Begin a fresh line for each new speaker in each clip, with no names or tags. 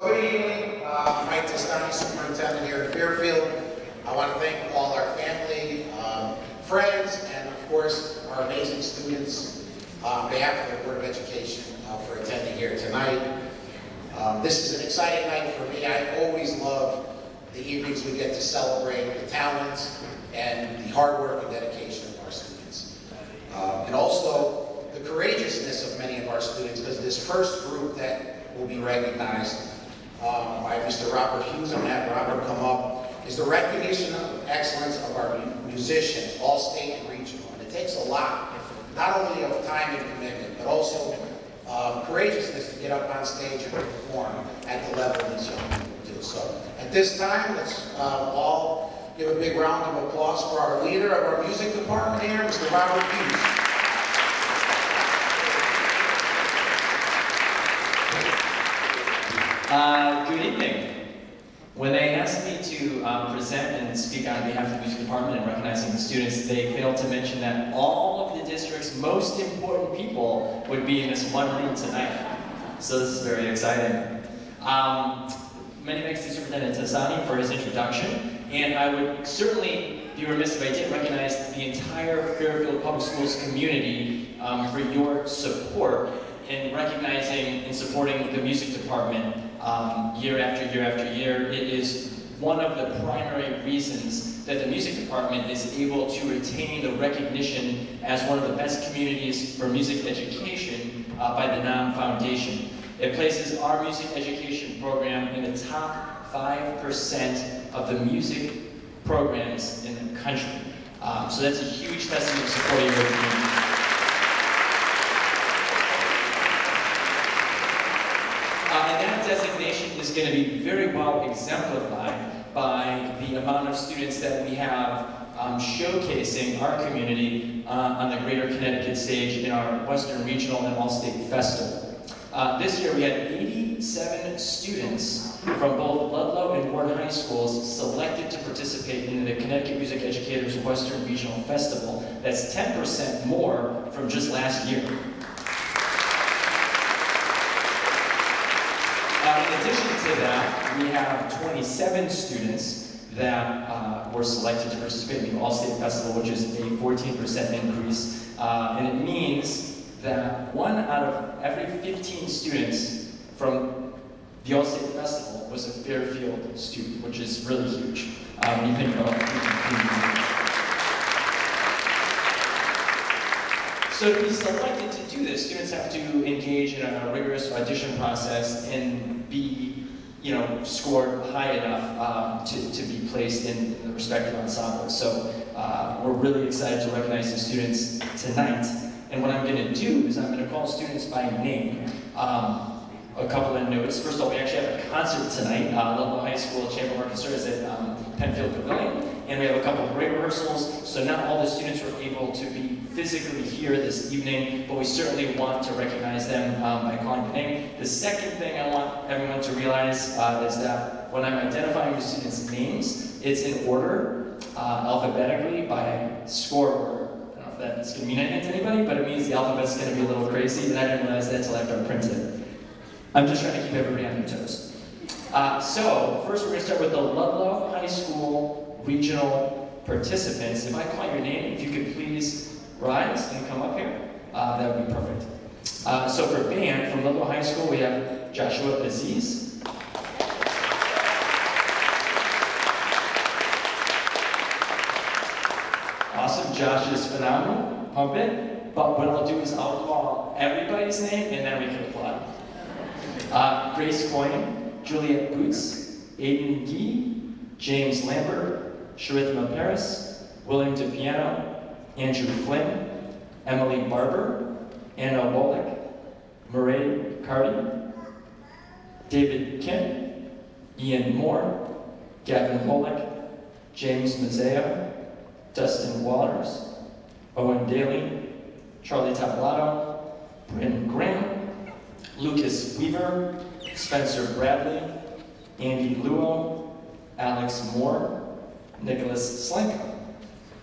Good evening. Mike Testani, Superintendent here in Fairfield. I want to thank all our family, friends, and of course our amazing students on behalf of the Board of Education for attending here tonight. This is an exciting night for me. I always love the evenings we get to celebrate the talents and the hard work and dedication of our students. And also the courageousness of many of our students, because this first group that will be recognized by Mr. Robert Hughes, I'm going to have Robert come up, is the recognition of excellence of our musicians, all state and regional. And it takes a lot, not only of time and commitment, but also courageousness to get up on stage and perform at the level these young people do. So at this time, let's all give a big round of applause for our leader of our music department here, Mr. Robert Hughes.
Good evening. When they asked me to present and speak on behalf of the music department and recognizing the students, they failed to mention that all of the district's most important people would be in this one room tonight. So this is very exciting. Many thanks to Superintendent Testani for his introduction, and I would certainly be remiss if I didn't recognize the entire Fairfield Public Schools community for your support in recognizing and supporting the music department year after year after year. It is one of the primary reasons that the music department is able to retain the recognition as one of the best communities for music education by the NAM Foundation. It places our music education program in the top 5% of the music programs in the country. So that's a huge testament to supporting your community. And that designation is going to be very well exemplified by the amount of students that we have showcasing our community on the Greater Connecticut stage in our Western Regional and All-State Festival. This year we had 87 students from both Ludlow and Ward High Schools selected to participate in the Connecticut Music Educators Western Regional Festival. That's 10% more from just last year. In addition to that, we have 27 students that were selected to participate in the All-State Festival, which is a 14% increase. And it means that 1 out of every 15 students from the All-State Festival was a Fairfield student, which is really huge. You think about So to be selected to do this, students have to engage in a rigorous audition process and be, scored high enough to be placed in the respective ensemble. So we're really excited to recognize the students tonight. And what I'm going to do is I'm going to call students by name. A couple of notes. First of all, we actually have a concert tonight. Ludlow High School Chamber of Orchestra is at Penfield Pavilion, and we have a couple of great rehearsals. So not all the students were able to be physically here this evening, but we certainly want to recognize them by calling the name. The second thing I want everyone to realize is that when I'm identifying the students' names, it's in order, alphabetically by score order. I don't know if that's going to mean anything to anybody, but it means the alphabet's going to be a little crazy, and I didn't realize that until after I printed it. I'm just trying to keep everybody on their toes. So, first we're going to start with the Ludlow High School regional participants. If I call your name, if you could please rise and come up here, that would be perfect. So for band, from Ludlow High School, we have Joshua Aziz. Awesome, Josh is phenomenal. Pump it. But what I'll do is I'll call everybody's name and then we can applaud. Grace Coyne, Juliet Boots, Aiden Gee, James Lambert, Sharithma Paris, William DePiano, Andrew Flynn, Emily Barber, Anna Wolick, Murray Carty, David Kim, Ian Moore, Gavin Holick, James Mazzeo, Dustin Waters, Owen Daly, Charlie Tabalato, Bryn Graham, Lucas Weaver, Spencer Bradley, Andy Luo, Alex Moore, Nicholas Slenko.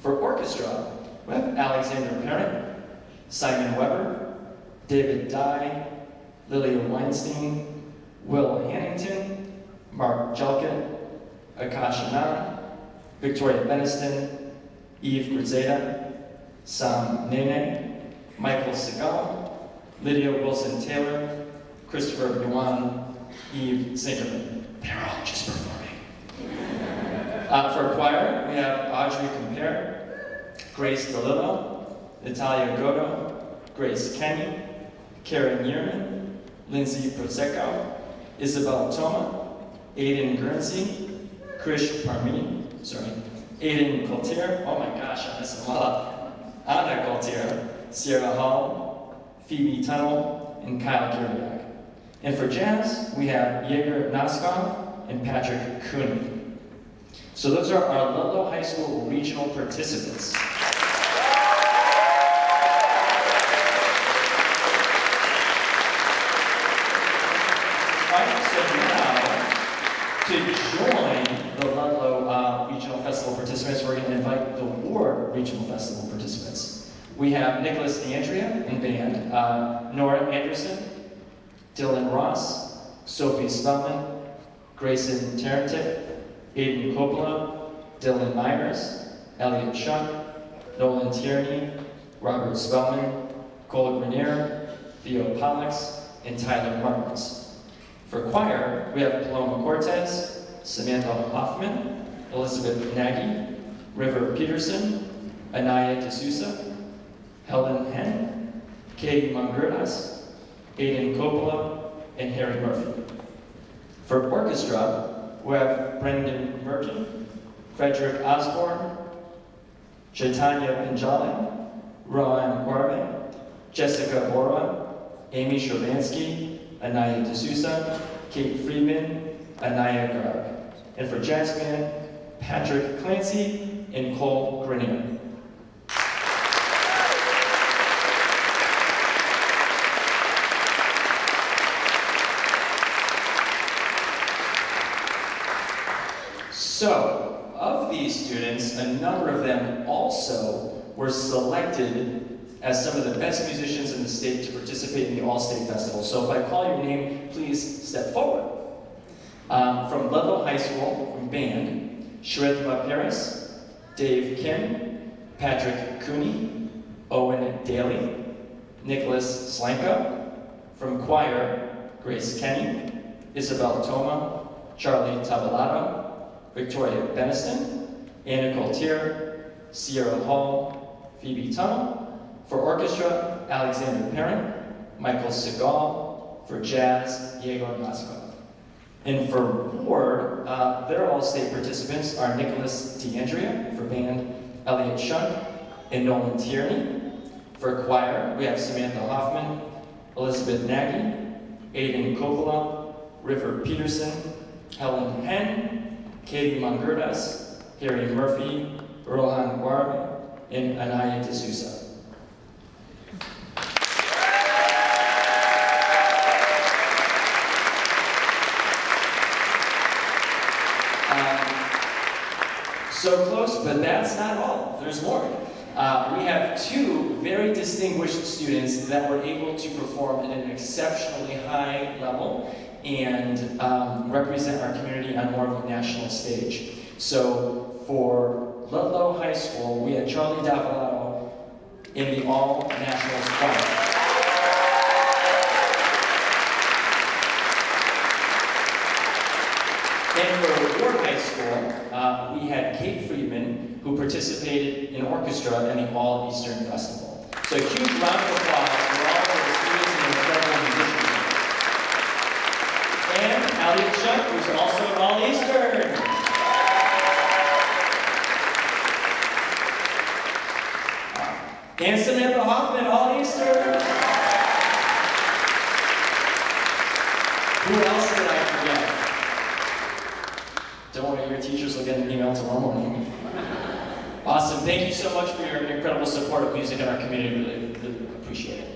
For orchestra, we have Alexander Parent, Simon Weber, David Dye, Lilia Weinstein, Will Hannington, Mark Jelkin, Akash Anand, Victoria Beniston, Eve Grzeda, Sam Nene, Michael Segal, Lydia Wilson-Taylor, Christopher Yuan, Eve Zinkerman. They're all just performing. For choir, we have Audrey Compare, Grace DeLillo, Natalia Godo, Grace Kenny, Karen Yearman, Lindsay Prosecco, Isabel Toma, Aiden Guernsey, Krish Parmini, Aiden Coltier, oh my gosh, I messed them all up, Anna Coltier, Sierra Hall, Phoebe Tunnel, and Kyle Kiriak. And for jazz, we have Yegor Noskov and Patrick Cooney. So those are our Ludlow High School regional participants. To join the Ludlow Regional Festival participants, we're going to invite the Ward Regional Festival participants. We have Nicholas DeAndrea in band, Nora Anderson, Dylan Ross, Sophie Spellman, Grayson Tarantic, Aiden Coppola, Dylan Myers, Elliot Shuck, Nolan Tierney, Robert Spellman, Cole Grenier, Theo Pollux, and Tyler Martins. For choir, we have Paloma Cortez, Samantha Hoffman, Elizabeth Nagy, River Peterson, Anaya DeSouza, Helen Henn, Katie Mongurdas, Aiden Coppola, and Harry Murphy. For orchestra, we have Brendan Merton, Frederick Osborne, Chaitanya Pinjali, Rohan Guarve, Jessica Bora, Amy Shervansky, Anaya D'Souza, Kate Friedman, Anaya Garg. And for jazz band, Patrick Clancy and Cole Grenier. So, of these students, a number of them also were selected as some of the best musicians in the state to participate in the All-State Festival. So if I call your name, please step forward. From Ludlow High School, from band, Shrithma Paris, Dave Kim, Patrick Cooney, Owen Daly, Nicholas Slanko. From choir, Grace Kenny, Isabel Toma, Charlie Tavolato, Victoria Beniston, Anna Coltier, Sierra Hall, Phoebe Tunnel. For orchestra, Alexander Perrin, Michael Segal. For jazz, Yegor Noskov. And for ward, their all-state participants are Nicholas DeAndrea. For band, Elliot Shuck and Nolan Tierney. For choir, we have Samantha Hoffman, Elizabeth Nagy, Aiden Coppola, River Peterson, Helen Henn, Katie Mongurdas, Harry Murphy, Rohan Guarve, and Anaya D'Souza. So close, but that's not all. There's more. We have two very distinguished students that were able to perform at an exceptionally high level and represent our community on more of a national stage. So for Ludlow High School, we had Charlie Davolato in the All-Nationals Choir. And for Ward High School, we had Kate Friedman, who participated in orchestra in the All-Eastern Festival. So a huge round of applause for all of the students and incredible musicians. And Elliot Shuck, who's also an All-Eastern. And Samantha Hoffman, All-Eastern. Who else did I forget? Don't worry, your teachers will get an email tomorrow morning. Awesome, thank you so much for your incredible support of music in our community. Really appreciate it.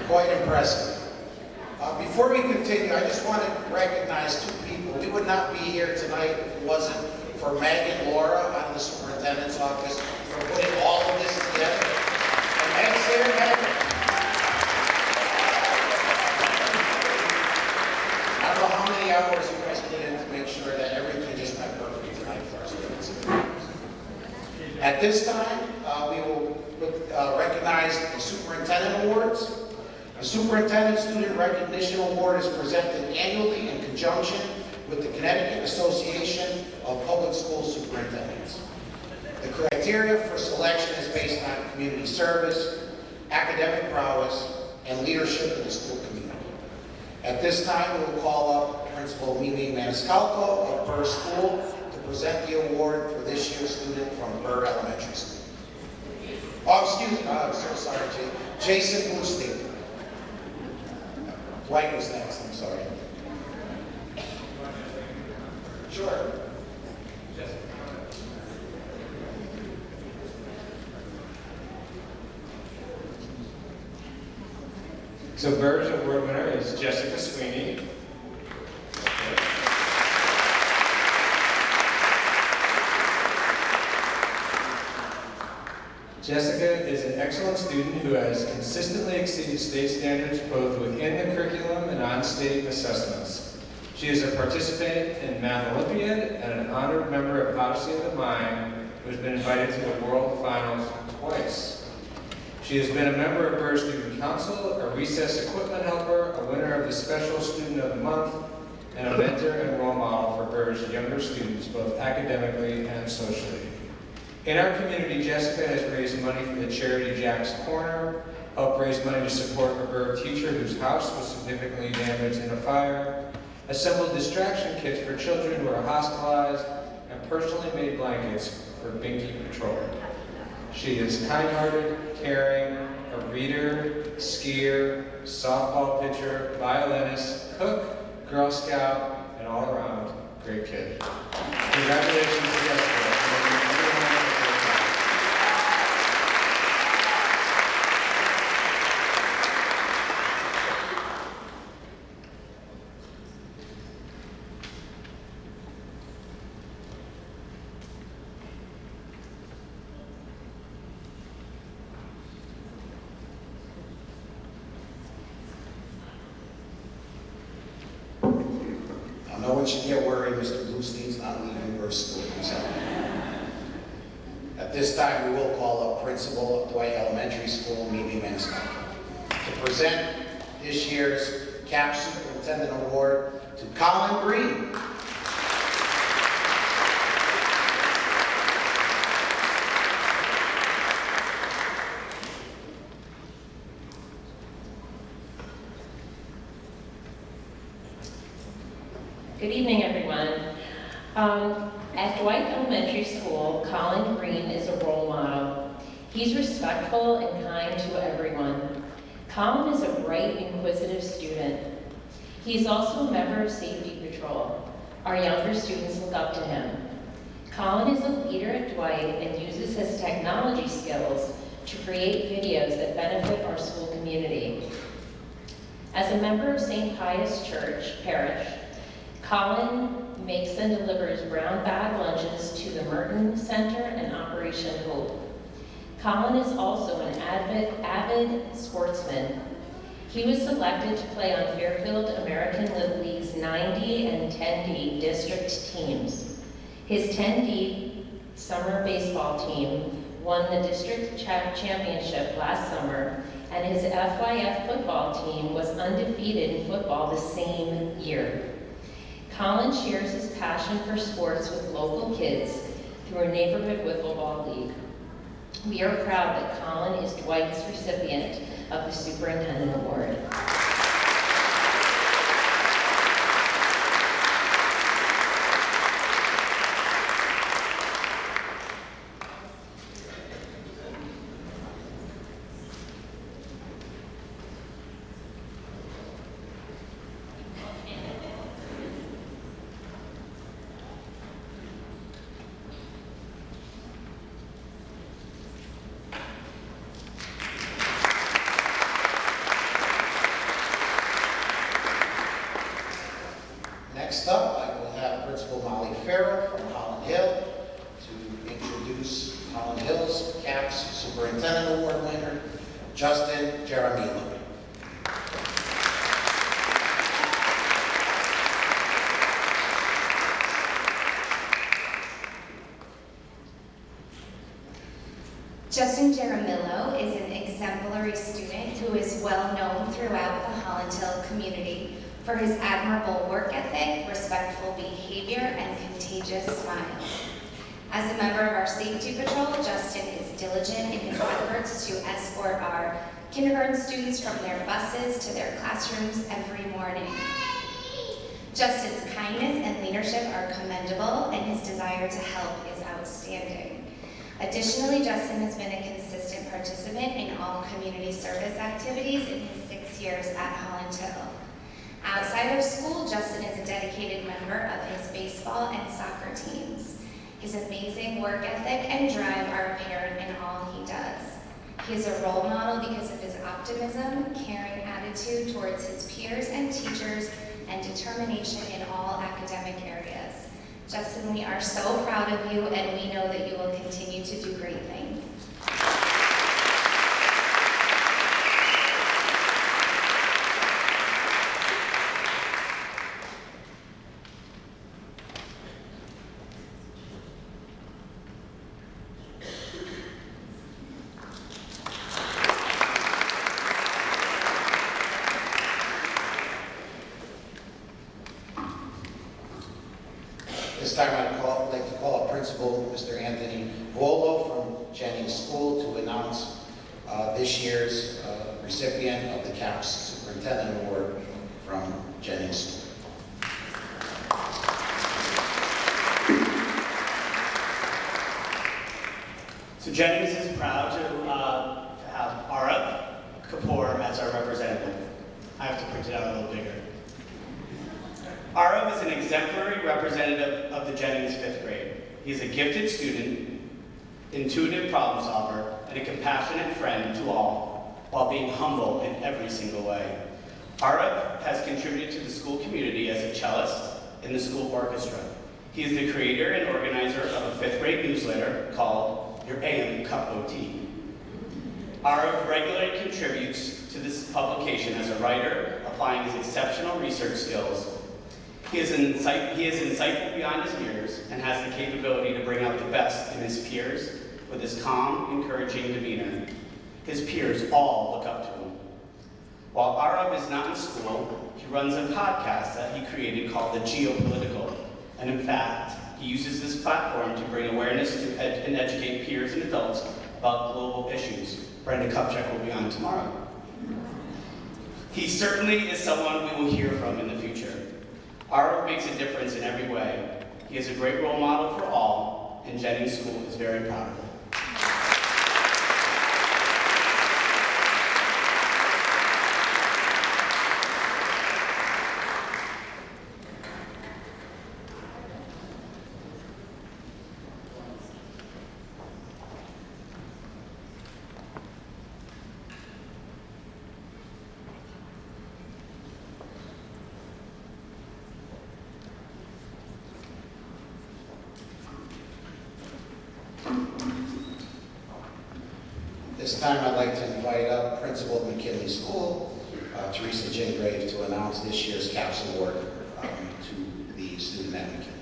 Quite impressive. Before we continue, I just want to recognize two people. We would not be here tonight if it wasn't for Meg and Laura out of the superintendent's office for putting all of this together. And Meg's here, Meg. I don't know how many hours you guys put in to make sure that everything just went perfect tonight for our students. At this time, we will recognize the Superintendent Awards. The Superintendent Student Recognition Award is presented annually in conjunction with the Connecticut Association of Public School Superintendents. The criteria for selection is based on community service, academic prowess, and leadership in the school community. At this time, we will call up Principal Mimi Maniscalco of Burr School to present the award for this year's student from Burr Elementary School. Oh, excuse me, I'm so sorry, Jason Bluestein. Dwight was next, I'm sorry. Sure.
So Burr's award winner is Jessica Sweeney. Jessica is an excellent student who has consistently exceeded state standards both within the curriculum and on state assessments. She is a participant in Math Olympiad and an honored member of Odyssey of the Mind, who has been invited to the World Finals twice. She has been a member of Burr Student Council, a recess equipment helper, a winner of the Special Student of the Month, and a mentor and role model for Burr's younger students, both academically and socially. In our community, Jessica has raised money for the charity Jack's Corner, helped raise money to support a Burr teacher whose house was significantly damaged in a fire, assembled distraction kits for children who are hospitalized, and personally made blankets for Binky Patrol. She is kind-hearted, caring, a reader, skier, softball pitcher, violinist, cook, Girl Scout, and all-around great kid. Congratulations to Jessica.
No one should get worried, Mr. Bluestein's not leaving Burr School. At this time, we will call up Principal of Dwight Elementary School, Mimi Maniscalco, to present this year's CABE Superintendent Award to Colin Green.
Good evening, everyone. At Dwight Elementary School, Colin Green is a role model. He's respectful and kind to everyone. Colin is a bright, inquisitive student. He's also a member of Safety Patrol. Our younger students look up to him. Colin is a leader at Dwight and uses his technology skills to create videos that benefit our school community. As a member of St. Pius Church Parish, Colin makes and delivers brown bag lunches to the Merton Center and Operation Hope. Colin is also an avid sportsman. He was selected to play on Fairfield American Little League's 9D and 10D district teams. His 10D summer baseball team won the district championship last summer, and his FYF football team was undefeated in football the same year. Colin shares his passion for sports with local kids through a neighborhood wiffle ball league. We are proud that Colin is Dwight's recipient of the Superintendent Award.
Superintendent Award winner, Justin Jaramillo.
Justin Jaramillo is an exemplary student who is well known throughout the Holland Hill community for his admirable work ethic, respectful behavior, and contagious smile. As a member of our safety patrol, Justin is diligent in his efforts to escort our kindergarten students from their buses to their classrooms every morning. Justin's kindness and leadership are commendable, and his desire to help is outstanding. Additionally, Justin has been a consistent participant in all community service activities in his 6 years at Holland Hill. Outside of school, Justin is a dedicated member of his baseball and soccer teams. His amazing work ethic and drive are apparent in all he does. He is a role model because of his optimism, caring attitude towards his peers and teachers, and determination in all academic areas. Justin, we are so proud of you, and we know that you will continue to do great things.
This time I'd like to call up Principal Mr. Anthony Volo from Jennings School to announce this year's recipient of the CABE Superintendent Award from Jennings School.
So Jennings is proud to have Arav Kapoor as our representative. I have to print it out a little bigger. Arav is an exemplary representative of the Jennings 5th grade. He's a gifted student, intuitive problem solver, and a compassionate friend to all, while being humble in every single way. Arav has contributed to the school community as a cellist in the school orchestra. He is the creator and organizer of a 5th grade newsletter called Your AM Cup of Tea. Arav regularly contributes to this publication as a writer, applying his exceptional research skills. He is insightful beyond his years and has the capability to bring out the best in his peers with his calm, encouraging demeanor. His peers all look up to him. While Arav is not in school, he runs a podcast that he created called The Geopolitical. And in fact, he uses this platform to bring awareness to and educate peers and adults about global issues. Brenda Kupchak will be on tomorrow. He certainly is someone we will hear from in the future. Arav makes a difference in every way. He is a great role model for all, and Jennings School is very proud of him.
This time I'd like to invite up Principal of McKinley School, Teresa Gingrave, to announce this year's CAPS Award to the student at McKinley.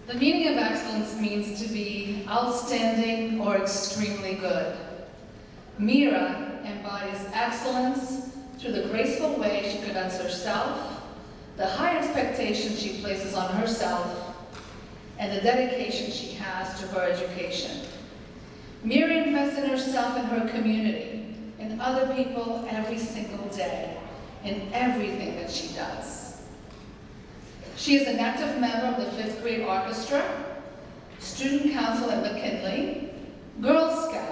The meaning of excellence means to be outstanding or extremely good. Mira embodies excellence through the graceful way she conducts herself, the high expectations she places on herself, and the dedication she has to her education. Mira invests in herself and her community, in other people every single day, in everything that she does. She is an active member of the 5th grade orchestra, student council at McKinley, Girl Scouts,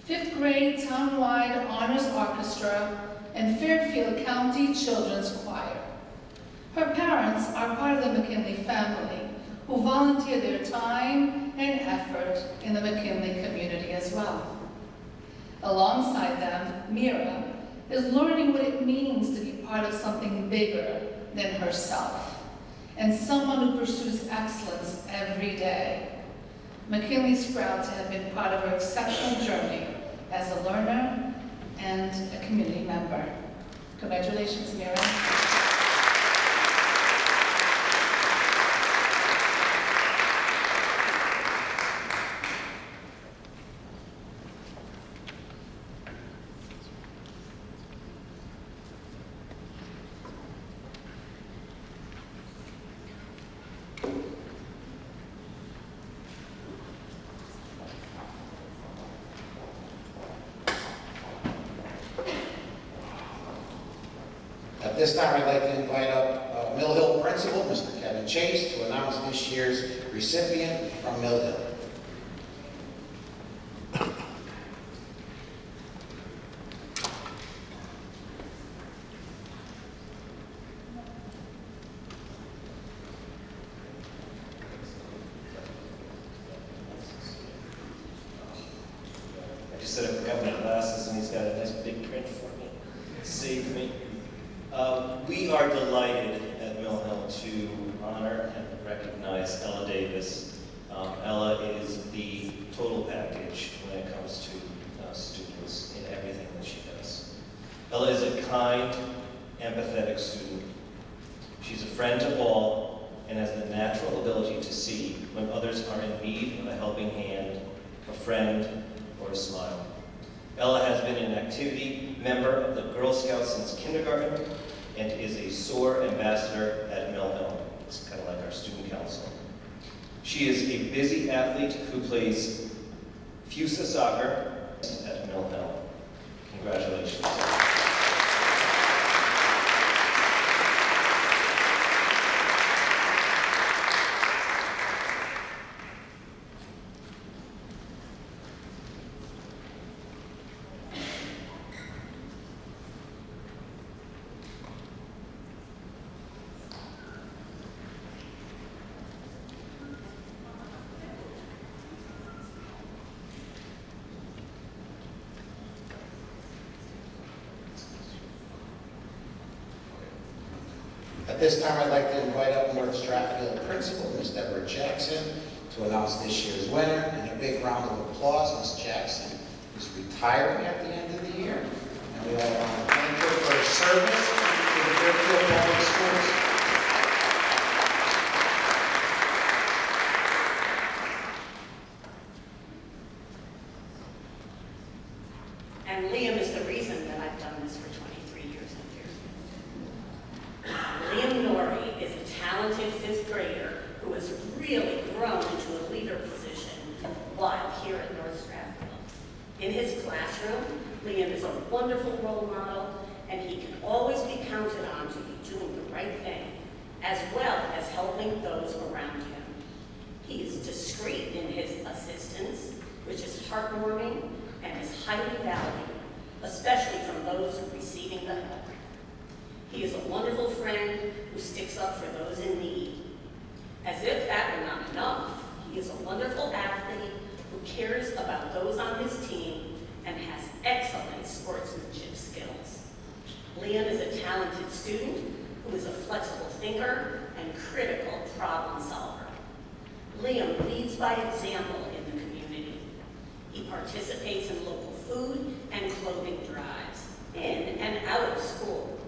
5th grade townwide honors orchestra, and Fairfield County Children's Choir. Her parents are part of the McKinley family, who volunteer their time and effort in the McKinley community as well. Alongside them, Mira is learning what it means to be part of something bigger than herself, and someone who pursues excellence every day. McKinley's proud to have been part of her exceptional journey as a learner and a community member. Congratulations, Mira.
At this time, I'd like to invite up Mill Hill Principal, Mr. Kevin Chase, to announce this year's recipient from Mill Hill.
I just said I forgot my glasses, and he's got a nice big print for me. Save me. We are delighted at Mill Hill to honor and recognize Ella Davis. Ella is the total package when it comes to students in everything that she does. Ella is a kind, empathetic student. She's a friend to all and has the natural ability to see when others are in need of a helping hand, a friend, or a smile. Ella has been an activity member of the Girl Scouts since kindergarten and is a SOAR ambassador at Mill Hill. It's kind of like our student council. She is a busy athlete who plays FUSA soccer at Mill Hill. Congratulations.
At this time, I'd like to invite up North Stratfield Principal, Ms. Deborah Jackson, to announce this year's winner. And a big round of applause. Ms. Jackson is retiring at the end of the year. And we all want to thank her for her service to the Fairfield Public Schools.
And Liam is the reason that I've done this for 23 years and years. Liam Norrie is a talented fifth grader who has really grown into a leader position while here at North Stratfield. In his classroom, Liam is a wonderful role model, and he can always be counted on to be doing the right thing, as well as helping those around him. He is discreet in his assistance, which is heartwarming and is highly valued, especially from those receiving the help. He is a wonderful friend who sticks up for those in need. As if that were not enough, he is a wonderful athlete who cares about those on his team and has excellent sportsmanship skills. Liam is a talented student who is a flexible thinker and critical problem solver. Liam leads by example in the community. He participates in local food and clothing drives, in and out of school.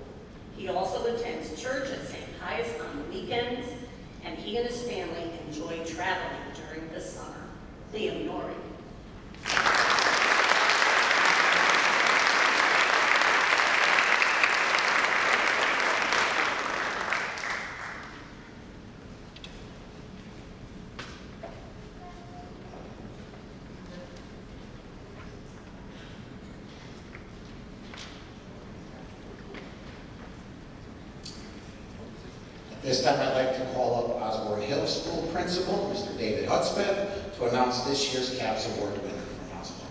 He also attends church at St. Pius on the weekends, and he and his family enjoy traveling during the summer. Liam Norrie.
This time, I'd like to call up Osborne Hill School Principal, Mr. David Hudspeth, to announce this year's CABE Award winner from Osborne.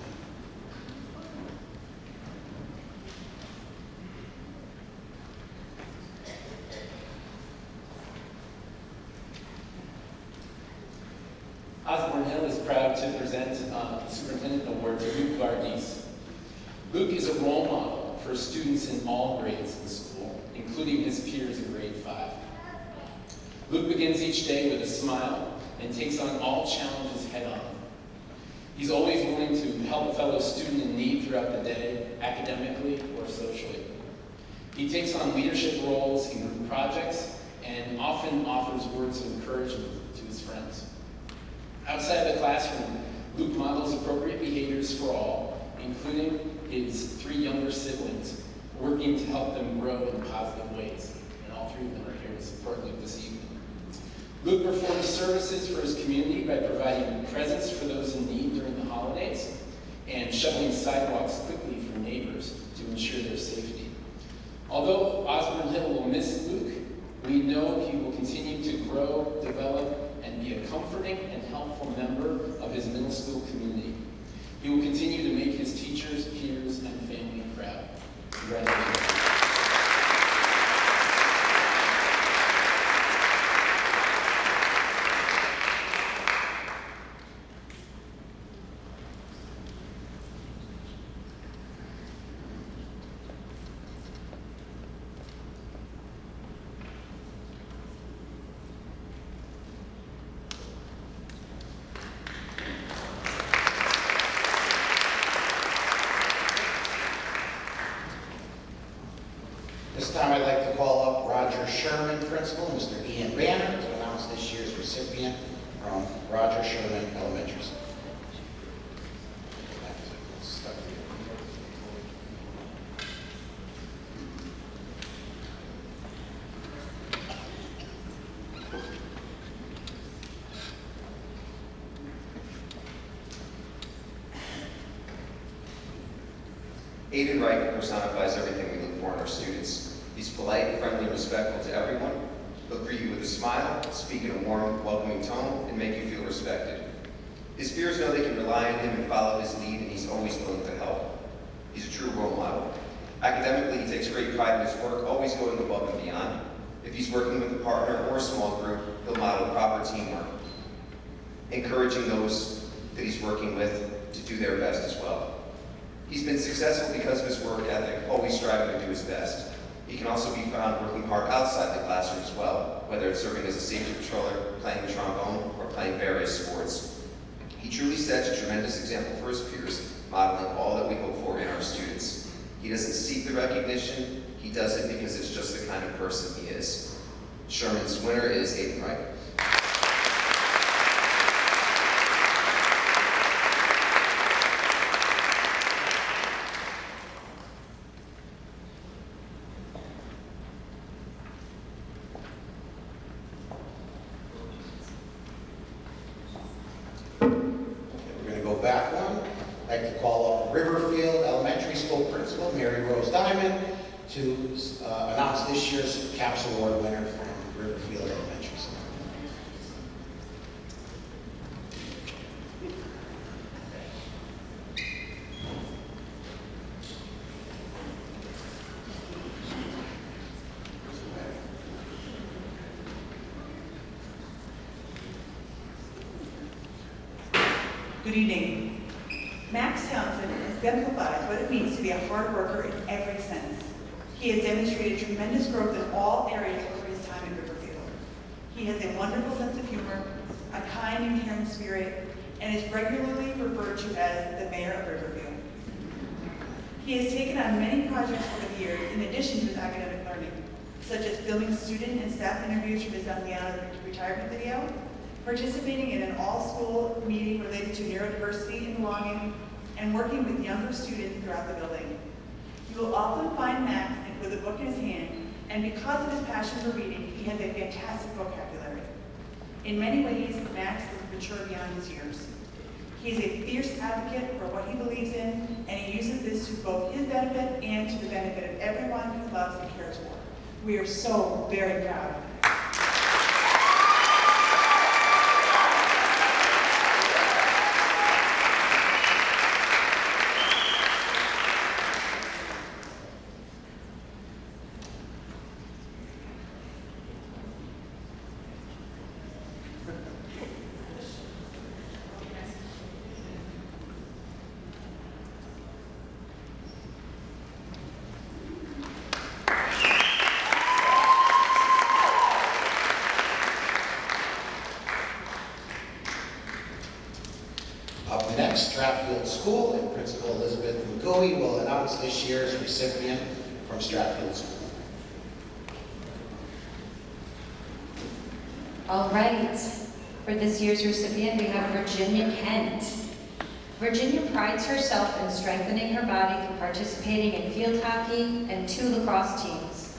Osborne Hill is proud to present the Superintendent Award to Luke Vardis. Luke is a role model for students in all grades in school, including his peers in grade 5. Luke begins each day with a smile and takes on all challenges head-on. He's always willing to help a fellow student in need throughout the day, academically or socially. He takes on leadership roles in group projects and often offers words of encouragement to his friends. Outside the classroom, Luke models appropriate behaviors for all, including his 3 younger siblings, working to help them grow in positive ways. And all 3 of them are here to support Luke this evening. Luke performs services for his community by providing presents for those in need during the holidays and shoveling sidewalks quickly for neighbors to ensure their safety. Although Osborne Hill will miss Luke, we know he will continue to grow, develop, and be a comforting and helpful member of his middle school community. He will continue to make his teachers, peers, and family proud. Congratulations.
This time I'd like to call up Roger Sherman, Principal, and Mr. Ian Banner to announce this year's recipient from Roger Sherman Elementary School.
Aiden Wright personifies everything we look for in our students. He's polite, friendly, and respectful to everyone. He'll greet you with a smile, speak in a warm, welcoming tone, and make you feel respected. His peers know they can rely on him and follow his lead, and he's always willing to help. He's a true role model. Academically, he takes great pride in his work, always going above and beyond. If he's working with a partner or a small group, he'll model proper teamwork, encouraging those that he's working with to do their best as well. He's been successful because of his work ethic, always striving to do his best. He can also be found working hard outside the classroom as well, whether it's serving as a safety patroller, playing the trombone, or playing various sports. He truly sets a tremendous example for his peers, modeling all that we hope for in our students. He doesn't seek the recognition, he does it because it's just the kind of person he is. Sherman's winner is Aiden Wright.
Back one. I'd like to call up Riverfield Elementary School Principal Mary Rose Diamond to announce this year's CAPS Award winner from Riverfield Elementary School.
Good evening. Max Townsend exemplifies what it means to be a hard worker in every sense. He has demonstrated tremendous growth in all areas over his time in Riverfield. He has a wonderful sense of humor, a kind and caring spirit, and is regularly referred to as the mayor of Riverfield. He has taken on many projects over the years in addition to his academic learning, such as filming student and staff interviews for his Young retirement video, participating in an all-school meeting related to neurodiversity and belonging, and working with younger students throughout the building. You will often find Max with a book in his hand, and because of his passion for reading, he has a fantastic vocabulary. In many ways, Max is mature beyond his years. He is a fierce advocate for what he believes in, and he uses this to both his benefit and to the benefit of everyone who loves and cares for. We are so very proud of him.
Next, Stratfield School and Principal Elizabeth McGooey will announce this year's recipient from Stratfield School.
All right, for this year's recipient, we have Virginia Kent. Virginia prides herself in strengthening her body through participating in field hockey and 2 lacrosse teams.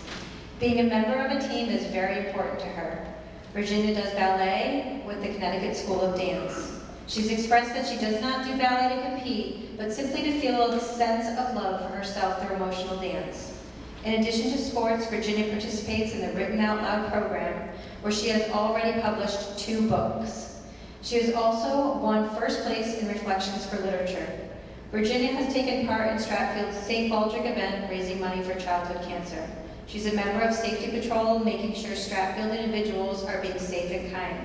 Being a member of a team is very important to her. Virginia does ballet with the Connecticut School of Dance. She's expressed that she does not do ballet to compete, but simply to feel a sense of love for herself through emotional dance. In addition to sports, Virginia participates in the Written Out Loud program, where she has already published 2 books. She has also won first place in Reflections for Literature. Virginia has taken part in Stratfield's St. Baldrick event, raising money for childhood cancer. She's a member of Safety Patrol, making sure Stratfield individuals are being safe and kind.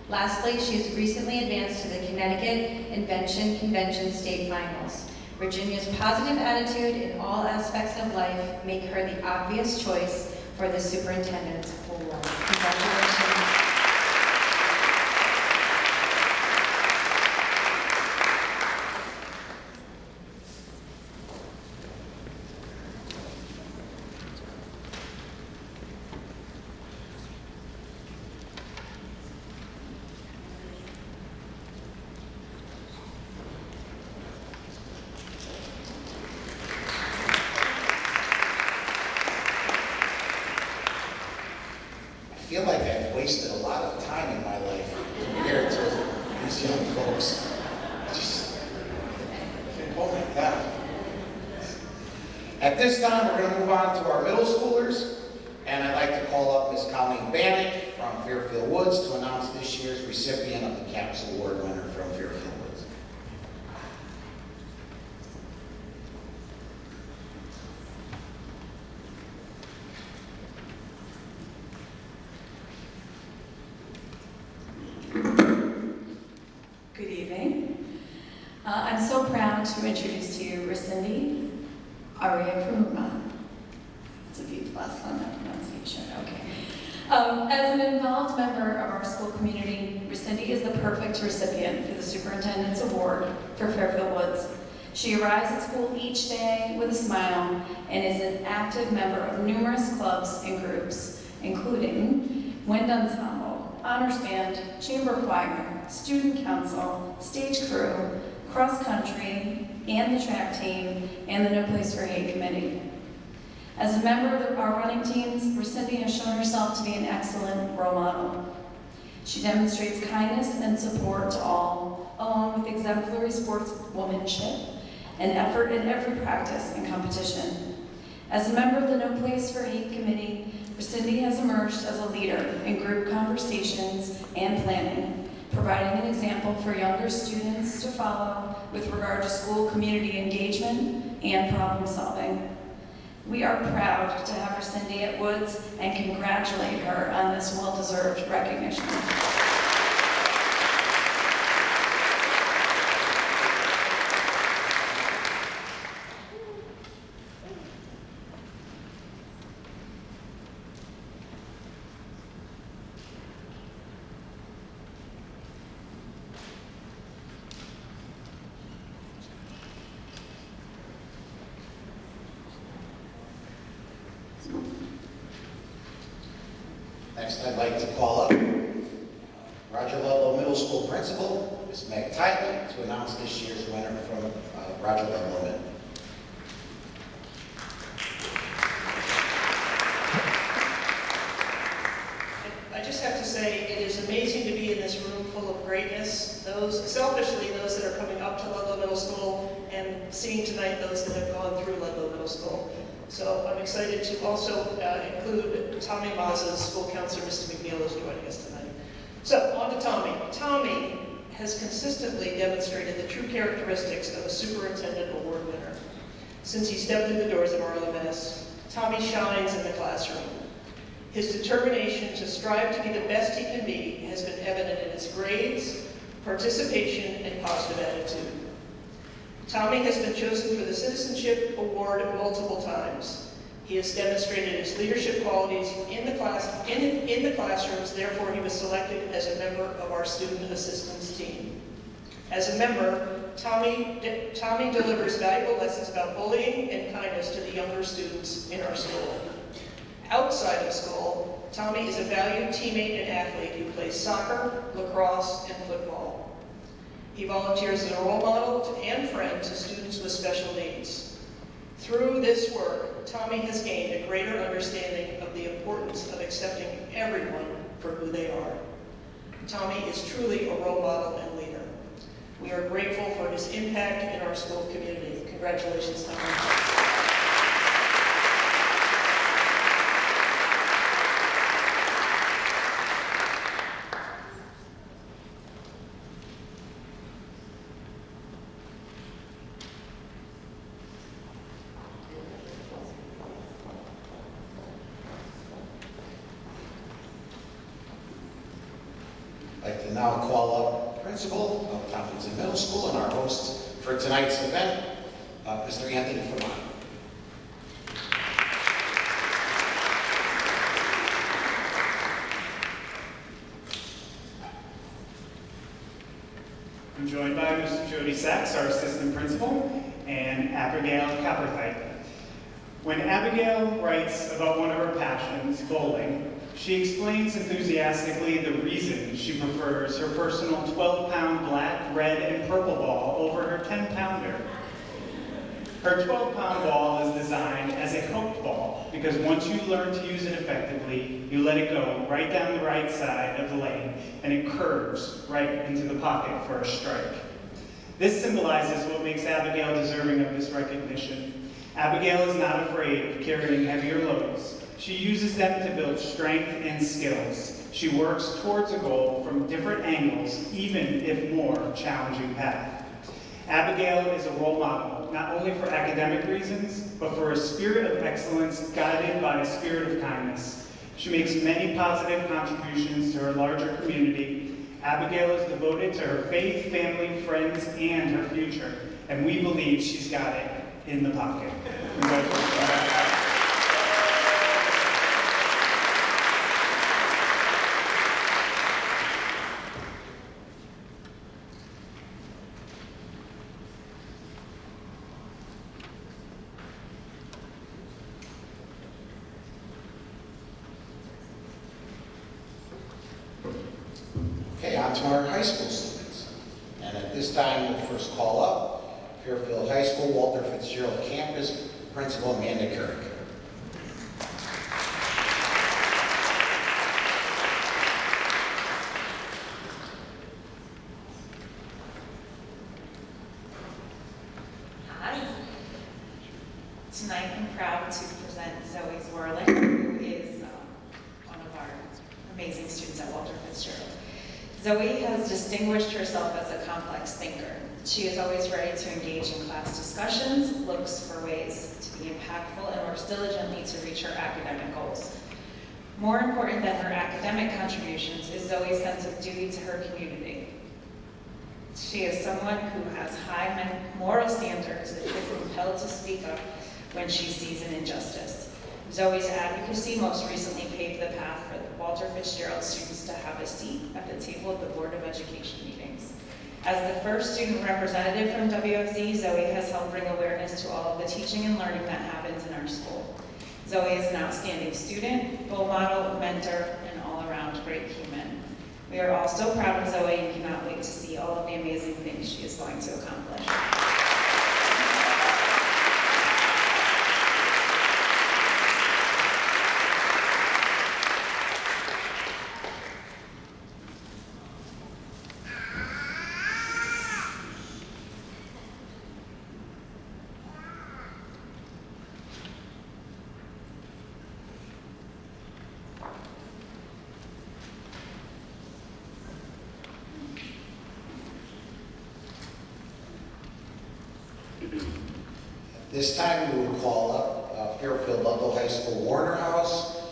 Lastly, she has recently advanced to the Connecticut Invention Convention State Finals. Virginia's positive attitude in all aspects of life make her the obvious choice for the Superintendent's Award. Congratulations.
I feel like I've wasted a lot of time in my life compared to these young folks. Oh my God. At this time, we're going to move on to our middle schoolers, and I'd like to call up Ms. Colleen Bannock from Fairfield Woods to announce this year's recipient of the CAPS Award winner from Fairfield Woods.
Good evening. I'm so proud to introduce to you Rasindi Aryakaruma. It's a B+ on that pronunciation, okay. As an involved member of our school community, Rasindi is the perfect recipient for the Superintendent's Award for Fairfield Woods. She arrives at school each day with a smile and is an active member of numerous clubs and groups, including Wind Ensemble, Honors Band, Chamber Choir, Student Council, Stage Crew, Cross Country, and the track team, and the No Place for Hate Committee. As a member of our running teams, Rasindi has shown herself to be an excellent role model. She demonstrates kindness and support to all, along with exemplary sportswomanship and effort in every practice and competition. As a member of the No Place for Hate Committee, Rasindi has emerged as a leader in group conversations and planning, providing an example for younger students to follow with regard to school community engagement and problem solving. We are proud to have Rasindi at Woods and congratulate her on this well-deserved recognition.
Next, I'd like to call up Roger Ludlow Middle School Principal, Ms. Meg Titley, to announce this year's winner from Roger Ludlow Middle.
I just have to say, it is amazing to be in this room full of greatness. Selfishly, those that are coming up to Ludlow Middle School, and seeing tonight those that have gone through Ludlow Middle School. So I'm excited to also include Tommy Mazza's school counselor, Mr. McNeil, is joining us tonight. So on to Tommy. Tommy has consistently demonstrated the true characteristics of a superintendent award winner. Since he stepped through the doors of RLMS, Tommy shines in the classroom. His determination to strive to be the best he can be has been evident in his grades, participation, and positive attitude. Tommy has been chosen for the Citizenship Award multiple times. He has demonstrated his leadership qualities in the classrooms, therefore he was selected as a member of our student assistance team. As a member, Tommy delivers valuable lessons about bullying and kindness to the younger students in our school. Outside of school, Tommy is a valued teammate and athlete who plays soccer, lacrosse, and football. He volunteers as a role model and friend to students with special needs. Through this work, Tommy has gained a greater understanding of the importance of accepting everyone for who they are. Tommy is truly a role model and leader. We are grateful for his impact in our school community. Congratulations, Tommy.
I'd like to now call up Principal of Tompkinson Middle School and our host for tonight's event, Mr. Anthony Fermano.
I'm joined by Mr. Jody Sachs, our assistant principal, and Abigail Copperthite. When Abigail writes about one of her passions, bowling, she explains enthusiastically the reason she prefers her personal 12-pound black, red, and purple ball over her 10-pounder. Her 12-pound ball is designed as a hooked ball because once you learn to use it effectively, you let it go right down the right side of the lane and it curves right into the pocket for a strike. This symbolizes what makes Abigail deserving of this recognition. Abigail is not afraid of carrying heavier loads. She uses them to build strength and skills. She works towards a goal from different angles, even if more challenging path. Abigail is a role model, not only for academic reasons, but for a spirit of excellence guided by a spirit of kindness. She makes many positive contributions to her larger community. Abigail is devoted to her faith, family, friends, and her future, and we believe she's got it in the pocket. Congratulations.
Okay, on to our high school students. And at this time, we'll first call up Fairfield High School Walter Fitzgerald Campus Principal Amanda Kirk.
Hi. Tonight I'm proud to present Zoe Zwerling, who is one of our amazing students at Walter Fitzgerald. Zoe has distinguished herself as a complex thinker. She is always ready to engage in class discussions, looks for ways to be impactful, and works diligently to reach her academic goals. More important than her academic contributions is Zoe's sense of duty to her community. She is someone who has high moral standards and is compelled to speak up when she sees an injustice. Zoe's advocacy most recently paved the path for the Walter Fitzgerald students to have a seat at the table of the Board of Education meetings. As the first student representative from WFZ, Zoe has helped bring awareness to all of the teaching and learning that happens in our school. Zoe is an outstanding student, role model, mentor, and all-around great human. We are all so proud of Zoe and cannot wait to see all of the amazing things she is going to accomplish.
This time we will call up Fairfield Ludlow High School Warner House.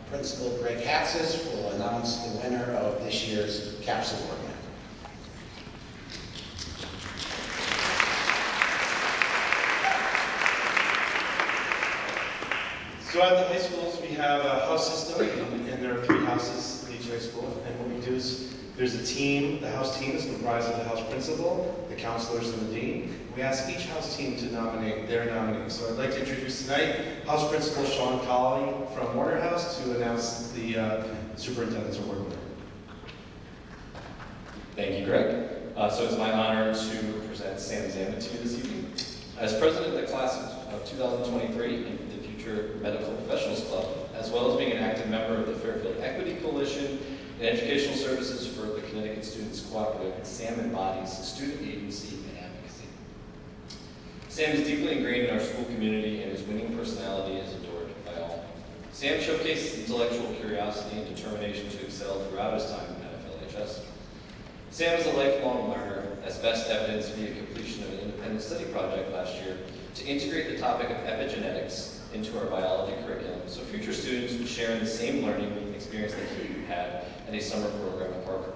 Principal Greg Hatzis will announce the winner of this year's CAPS Award.
So at the high schools we have a house system, and there are 3 houses in each High School, and what we do is there's a team, the house team is comprised of the house principal, the counselors, and the dean. We ask each house team to nominate their nominee. So I'd like to introduce tonight House Principal Sean Colley from Waterhouse to announce the Superintendent's Award winner.
Thank you, Greg. So it's my honor to present Sam Zammit to you this evening. As president of the class of 2023 and the Future Medical Professionals Club, as well as being an active member of the Fairfield Equity Coalition and Educational Services for the Connecticut Students Cooperative, Sam embodies student agency and advocacy. Sam is deeply ingrained in our school community, and his winning personality is adored by all. Sam showcases intellectual curiosity and determination to excel throughout his time at FLHS. Sam is a lifelong learner, as best evidenced via completion of an independent study project last year to integrate the topic of epigenetics into our biology curriculum, so future students would share in the same learning experience that he had at a summer program at Parker.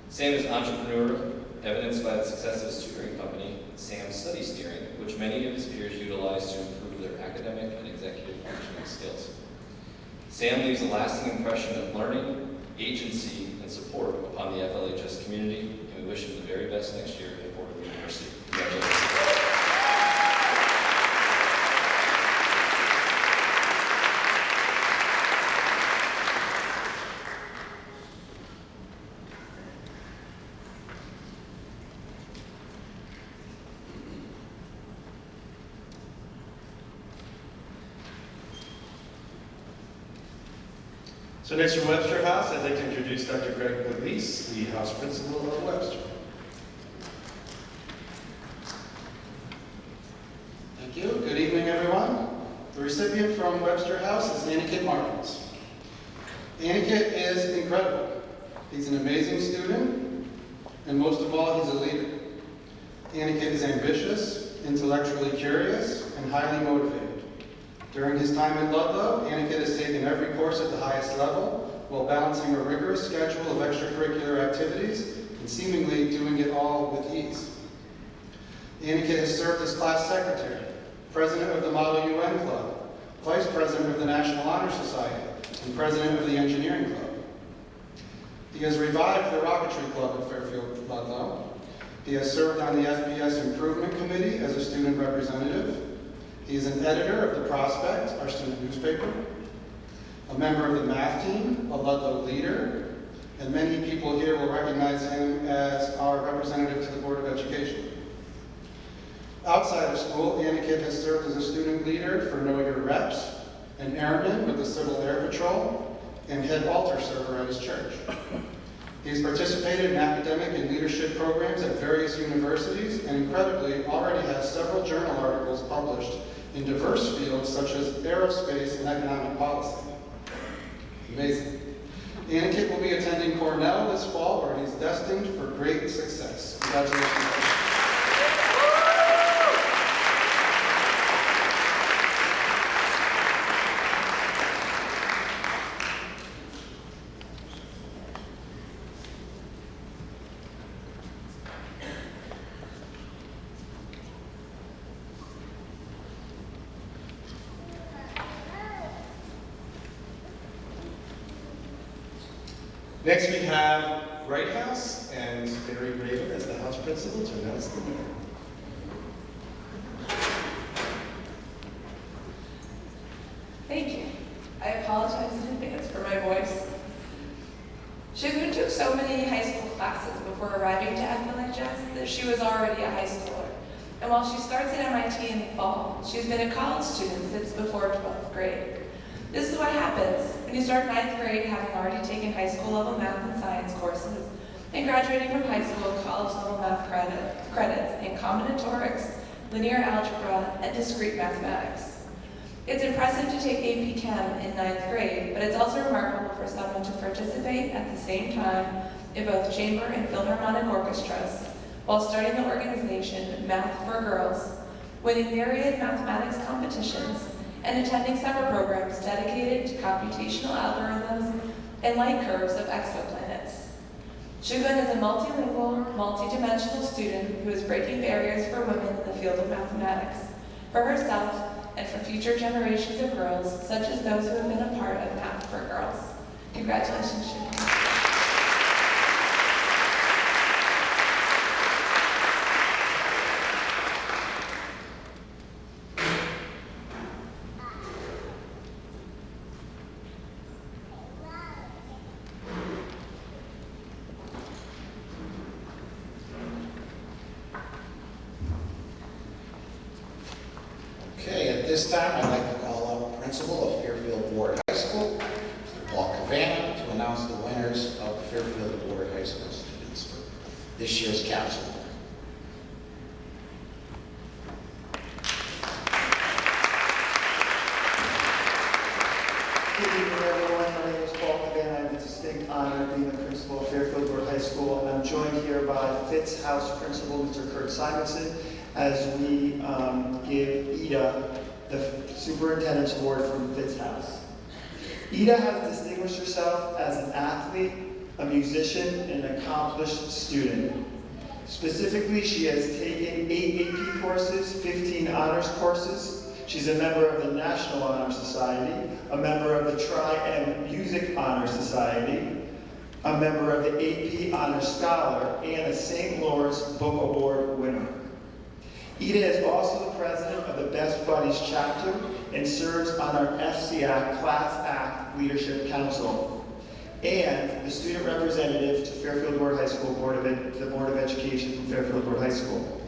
Sam is an entrepreneur, evidenced by the success of his tutoring company, Sam Study Steering, which many of his peers utilize to improve their academic and executive functioning skills. Sam leaves a lasting impression of learning, agency, and support upon the FLHS community, and we wish him the very best next year at Fordham University. Congratulations.
So next from Webster House, I'd like to introduce Dr. Greg Pugliese, the House Principal of Webster.
Thank you. Good evening, everyone. The recipient from Webster House is Aniket Martins. Aniket is incredible. He's an amazing student, and most of all, he's a leader. Aniket is ambitious, intellectually curious, and highly motivated. During his time at Ludlow, Aniket has taken every course at the highest level while balancing a rigorous schedule of extracurricular activities and seemingly doing it all with ease. Aniket has served as class secretary, president of the Model UN Club, vice president of the National Honor Society, and president of the Engineering Club. He has revived the Rocketry Club at Fairfield Ludlow. He has served on the FPS Improvement Committee as a student representative. He is an editor of The Prospect, our student newspaper, a member of the math team, a Ludlow leader, and many people here will recognize him as our representative to the Board of Education. Outside of school, Aniket has served as a student leader for Know Your Reps, an airman with the Civil Air Patrol, and head altar server at his church. He has participated in academic and leadership programs at various universities, and incredibly already has several journal articles published in diverse fields such as aerospace and economic policy. Amazing. Aniket will be attending Cornell this fall, where he's destined for great success. Congratulations.
Next we have Wright House and Barry Raven as the House Principal to announce the winner.
Thank you. I apologize in advance for my voice. Shigun took so many high school classes before arriving to FLHS that she was already a high schooler. And while she starts at MIT in the fall, she's been a college student since before 12th grade. This is what happens when you start 9th grade having already taken high school level math and science courses and graduating from high school with college level math credits in combinatorics, linear algebra, and discrete mathematics. It's impressive to take AP Chem in 9th grade, but it's also remarkable for someone to participate at the same time in both chamber and philharmonic orchestras while starting the organization Math for Girls, winning myriad mathematics competitions, and attending summer programs dedicated to computational algorithms and light curves of exoplanets. Shigun is a multilingual, multidimensional student who is breaking barriers for women in the field of mathematics, for herself, and for future generations of girls, such as those who have been a part of Math for Girls. Congratulations, Shane.
Okay, at this time, I'd like to call up Principal of Fairfield Ward High School, Mr. Paul Cavana, to announce the winners of the Fairfield Ward High School students for this year's council.
Good evening, everyone. My name is Paul Cavana. I have the distinct honor of being the principal of Fairfield Ward High School. I'm joined here by Fitz House Principal, Mr. Kurt Simonson, as we give Ida the Superintendent's Award from Fitz House. Ida has distinguished herself as an athlete, a musician, and an accomplished student. Specifically, she has taken 8 AP courses, 15 honors courses. She's a member of the National Honor Society, a member of the Tri-M Music Honor Society, a member of the AP Honor Scholar, and a St. Lawrence Book Award winner. Ida is also the president of the Best Buddies chapter and serves on our FCAC Class Act Leadership Council, and the student representative to Fairfield Ward High School the Board of Education from Fairfield Ward High School.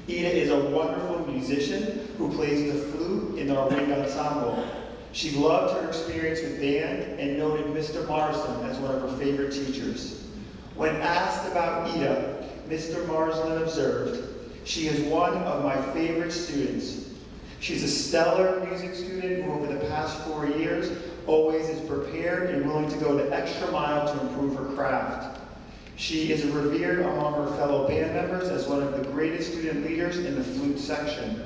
Ida is a wonderful musician who plays the flute in our wind ensemble. She loved her experience with band and noted Mr. Marsland as one of her favorite teachers. When asked about Ida, Mr. Marsland observed, "She is one of my favorite students. She's a stellar music student who over the past 4 years always is prepared and willing to go the extra mile to improve her craft. She is revered among her fellow band members as one of the greatest student leaders in the flute section.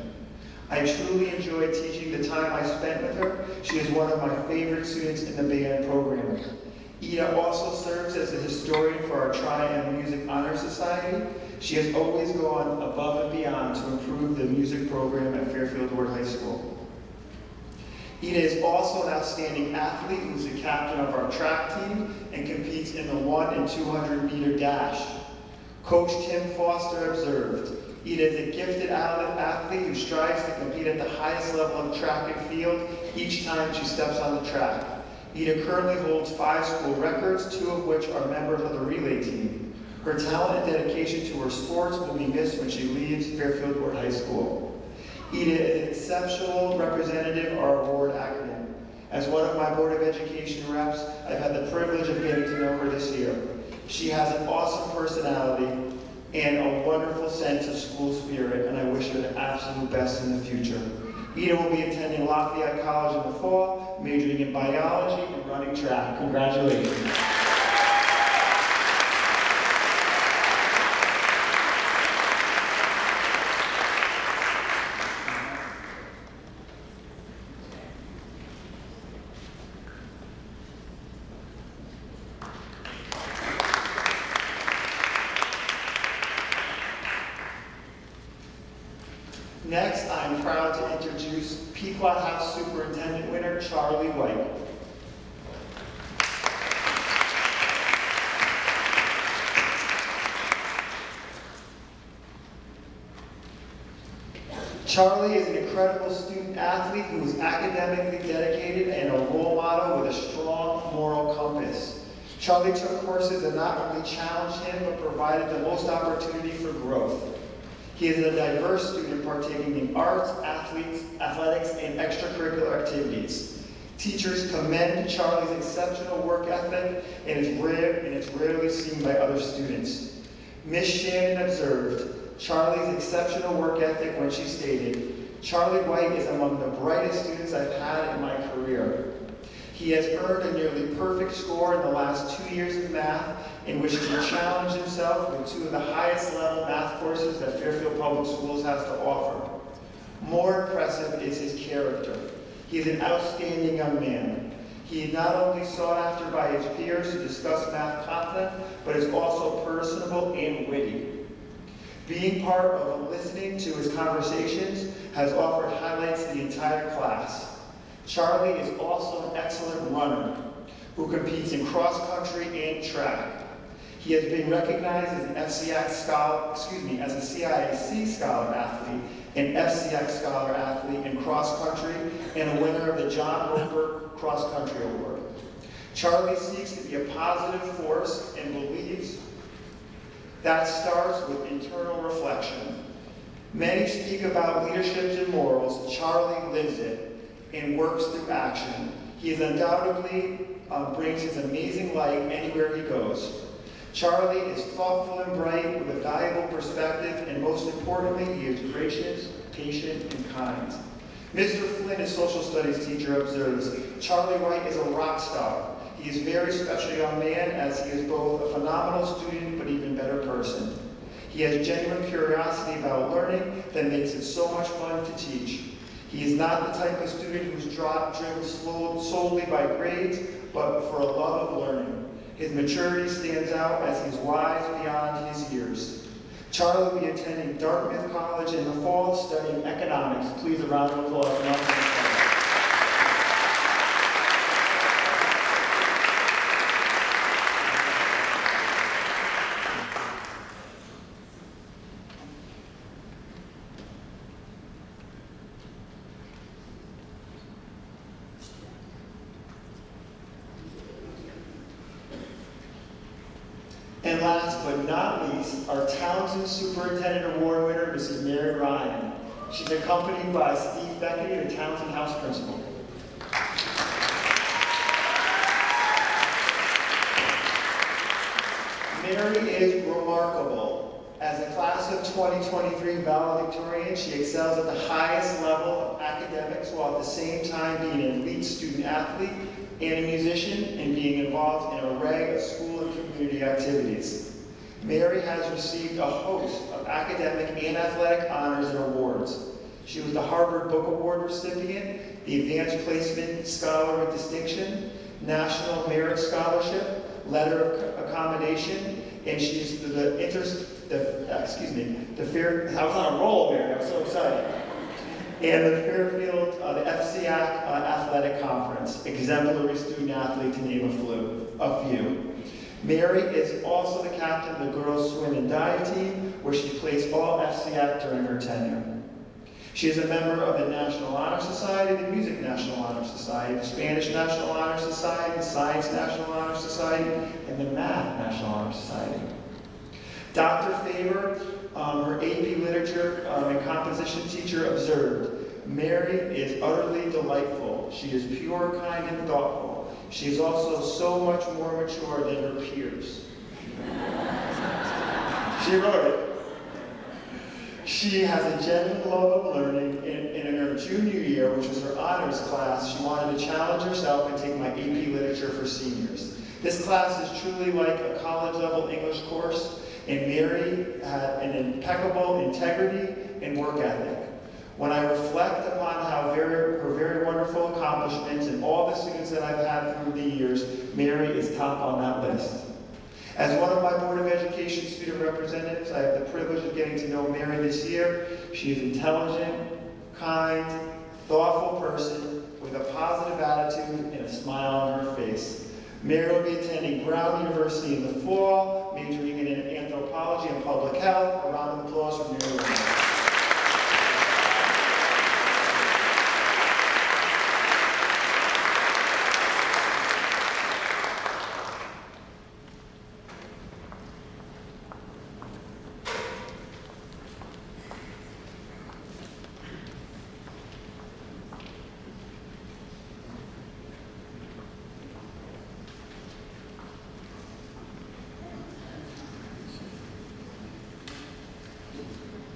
I truly enjoyed teaching the time I spent with her. She is one of my favorite students in the band program." Ida also serves as the historian for our Tri-M Music Honor Society. She has always gone above and beyond to improve the music program at Fairfield Ward High School. Ida is also an outstanding athlete who's the captain of our track team and competes in the 100 and 200 meter dash. Coach Tim Foster observed, "Ida is a gifted athlete who strives to compete at the highest level of track and field each time she steps on the track. Ida currently holds 5 school records, 2 of which are members of the relay team. Her talent and dedication to her sports will be missed when she leaves Fairfield Ward High School." Ida is an exceptional representative of our award acronym. As one of my Board of Education reps, I've had the privilege of getting to know her this year. She has an awesome personality and a wonderful sense of school spirit, and I wish her the absolute best in the future. Ida will be attending Lafayette College in the fall, majoring in biology and running track. Congratulations. Next, I'm proud to introduce Pequot House Superintendent winner, Charlie White. Charlie is an incredible student athlete who is academically dedicated and a role model with a strong moral compass. Charlie took courses that not only challenged him, but provided the most opportunity for growth. He is a diverse student partaking in arts, athletics, and extracurricular activities. Teachers commend Charlie's exceptional work ethic and it's rarely seen by other students. Miss Shannon observed Charlie's exceptional work ethic when she stated, "Charlie White is among the brightest students I've had in my career. He has earned a nearly perfect score in the last 2 years of math, in which he challenged himself with 2 of the highest level math courses that Fairfield Public Schools has to offer. More impressive is his character. He is an outstanding young man. He is not only sought after by his peers to discuss math content, but is also personable and witty. Being part of listening to his conversations has offered highlights to the entire class. Charlie is also an excellent runner. who competes in cross country and track. He has been recognized as an FCX scholar, as a CIAC scholar athlete, an FCX scholar athlete in cross country, and a winner of the John Roper Cross Country Award. Charlie seeks to be a positive force and believes that starts with internal reflection. Many speak about leadership and morals. Charlie lives it and works through action. He is undoubtedly brings his amazing light anywhere he goes. Charlie is thoughtful and bright with a valuable perspective, and most importantly, he is gracious, patient, and kind. Mr. Flynn, a social studies teacher, observes, Charlie Wright is a rock star. He is a very special young man, as he is both a phenomenal student but even better person. He has genuine curiosity about learning that makes it so much fun to teach. He is not the type of student who's driven solely by grades, but for a love of learning. His maturity stands out as he is wise beyond his years. Charlie will be attending Dartmouth College in the fall, studying economics. Please, a round of applause. And last but not least, our Townsend Superintendent Award winner, Mrs. Mary Ryan. She's accompanied by Steve Beckety, the Townsend House Principal. Mary is remarkable. As a class of 2023 valedictorian, she excels at the highest level of academics while at the same time being an elite student athlete and a musician and being involved in an array of school and community activities. Mary has received a host of academic and athletic honors and awards. She was the Harvard Book Award recipient, the Advanced Placement Scholar with Distinction, National Merit Scholarship, Letter of Accommodation, and she's I was on a roll, Mary, I was so excited. And the Fairfield, the FCAC Athletic Conference, exemplary student athlete, to name a few. Mary is also the captain of the girls swim and dive team, where she placed all FCAC during her tenure. She is a member of the National Honor Society, the Music National Honor Society, the Spanish National Honor Society, the Science National Honor Society, and the Math National Honor Society. Dr. Faber, her AP Literature and Composition teacher, observed, Mary is utterly delightful. She is pure, kind, and thoughtful. She is also so much more mature than her peers. She wrote it. She has a genuine love of learning, and in her junior year, which was her honors class, she wanted to challenge herself and take my AP Literature for seniors. This class is truly like a college-level English course, and Mary had an impeccable integrity and work ethic. When I reflect upon her very wonderful accomplishments and all the students that I've had through the years, Mary is top on that list. As one of my Board of Education student representatives, I have the privilege of getting to know Mary this year. She is intelligent, kind, thoughtful person with a positive attitude and a smile on her face. Mary will be attending Brown University in the fall, majoring in anthropology and public health. A round of applause for Mary Ryan.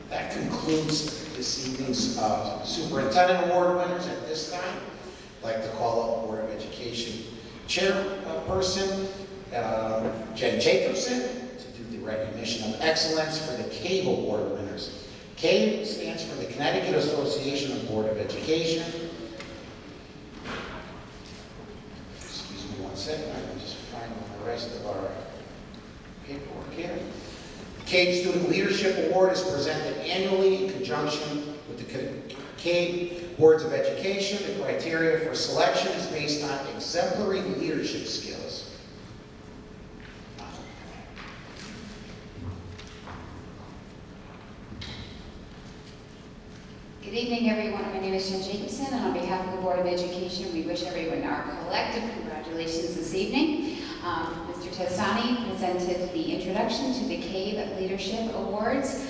That concludes this evening's Superintendent Award winners. At this time, I'd like to call up Board of Education Chairperson Jen Jacobson to do the recognition of excellence for the CABE Award winners. CABE stands for the Connecticut Association of Board of Education. Excuse me one second, I can just find the rest of our paperwork here. The CABE Student Leadership Award is presented annually in conjunction with the CABE Boards of Education, the criteria for selection is based on exemplary leadership skills.
Good evening, everyone. My name is Jen Jacobson, and on behalf of the Board of Education, we wish everyone our collective congratulations this evening. Mr. Testani presented the introduction to the CABE Leadership Awards.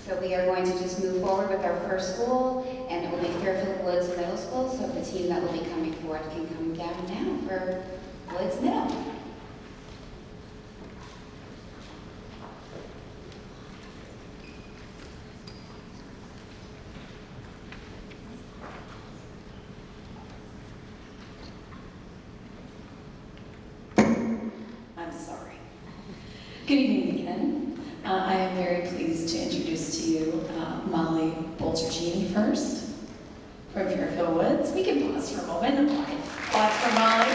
So we are going to just move forward with our first school, and it will be Fairfield Woods Middle School. So the team that will be coming forward can come down now for Woods Middle.
I'm sorry. Good evening again. I am very pleased to introduce to you Molly Boltergini first from Fairfield Woods. We can pause for a moment and applause for Molly.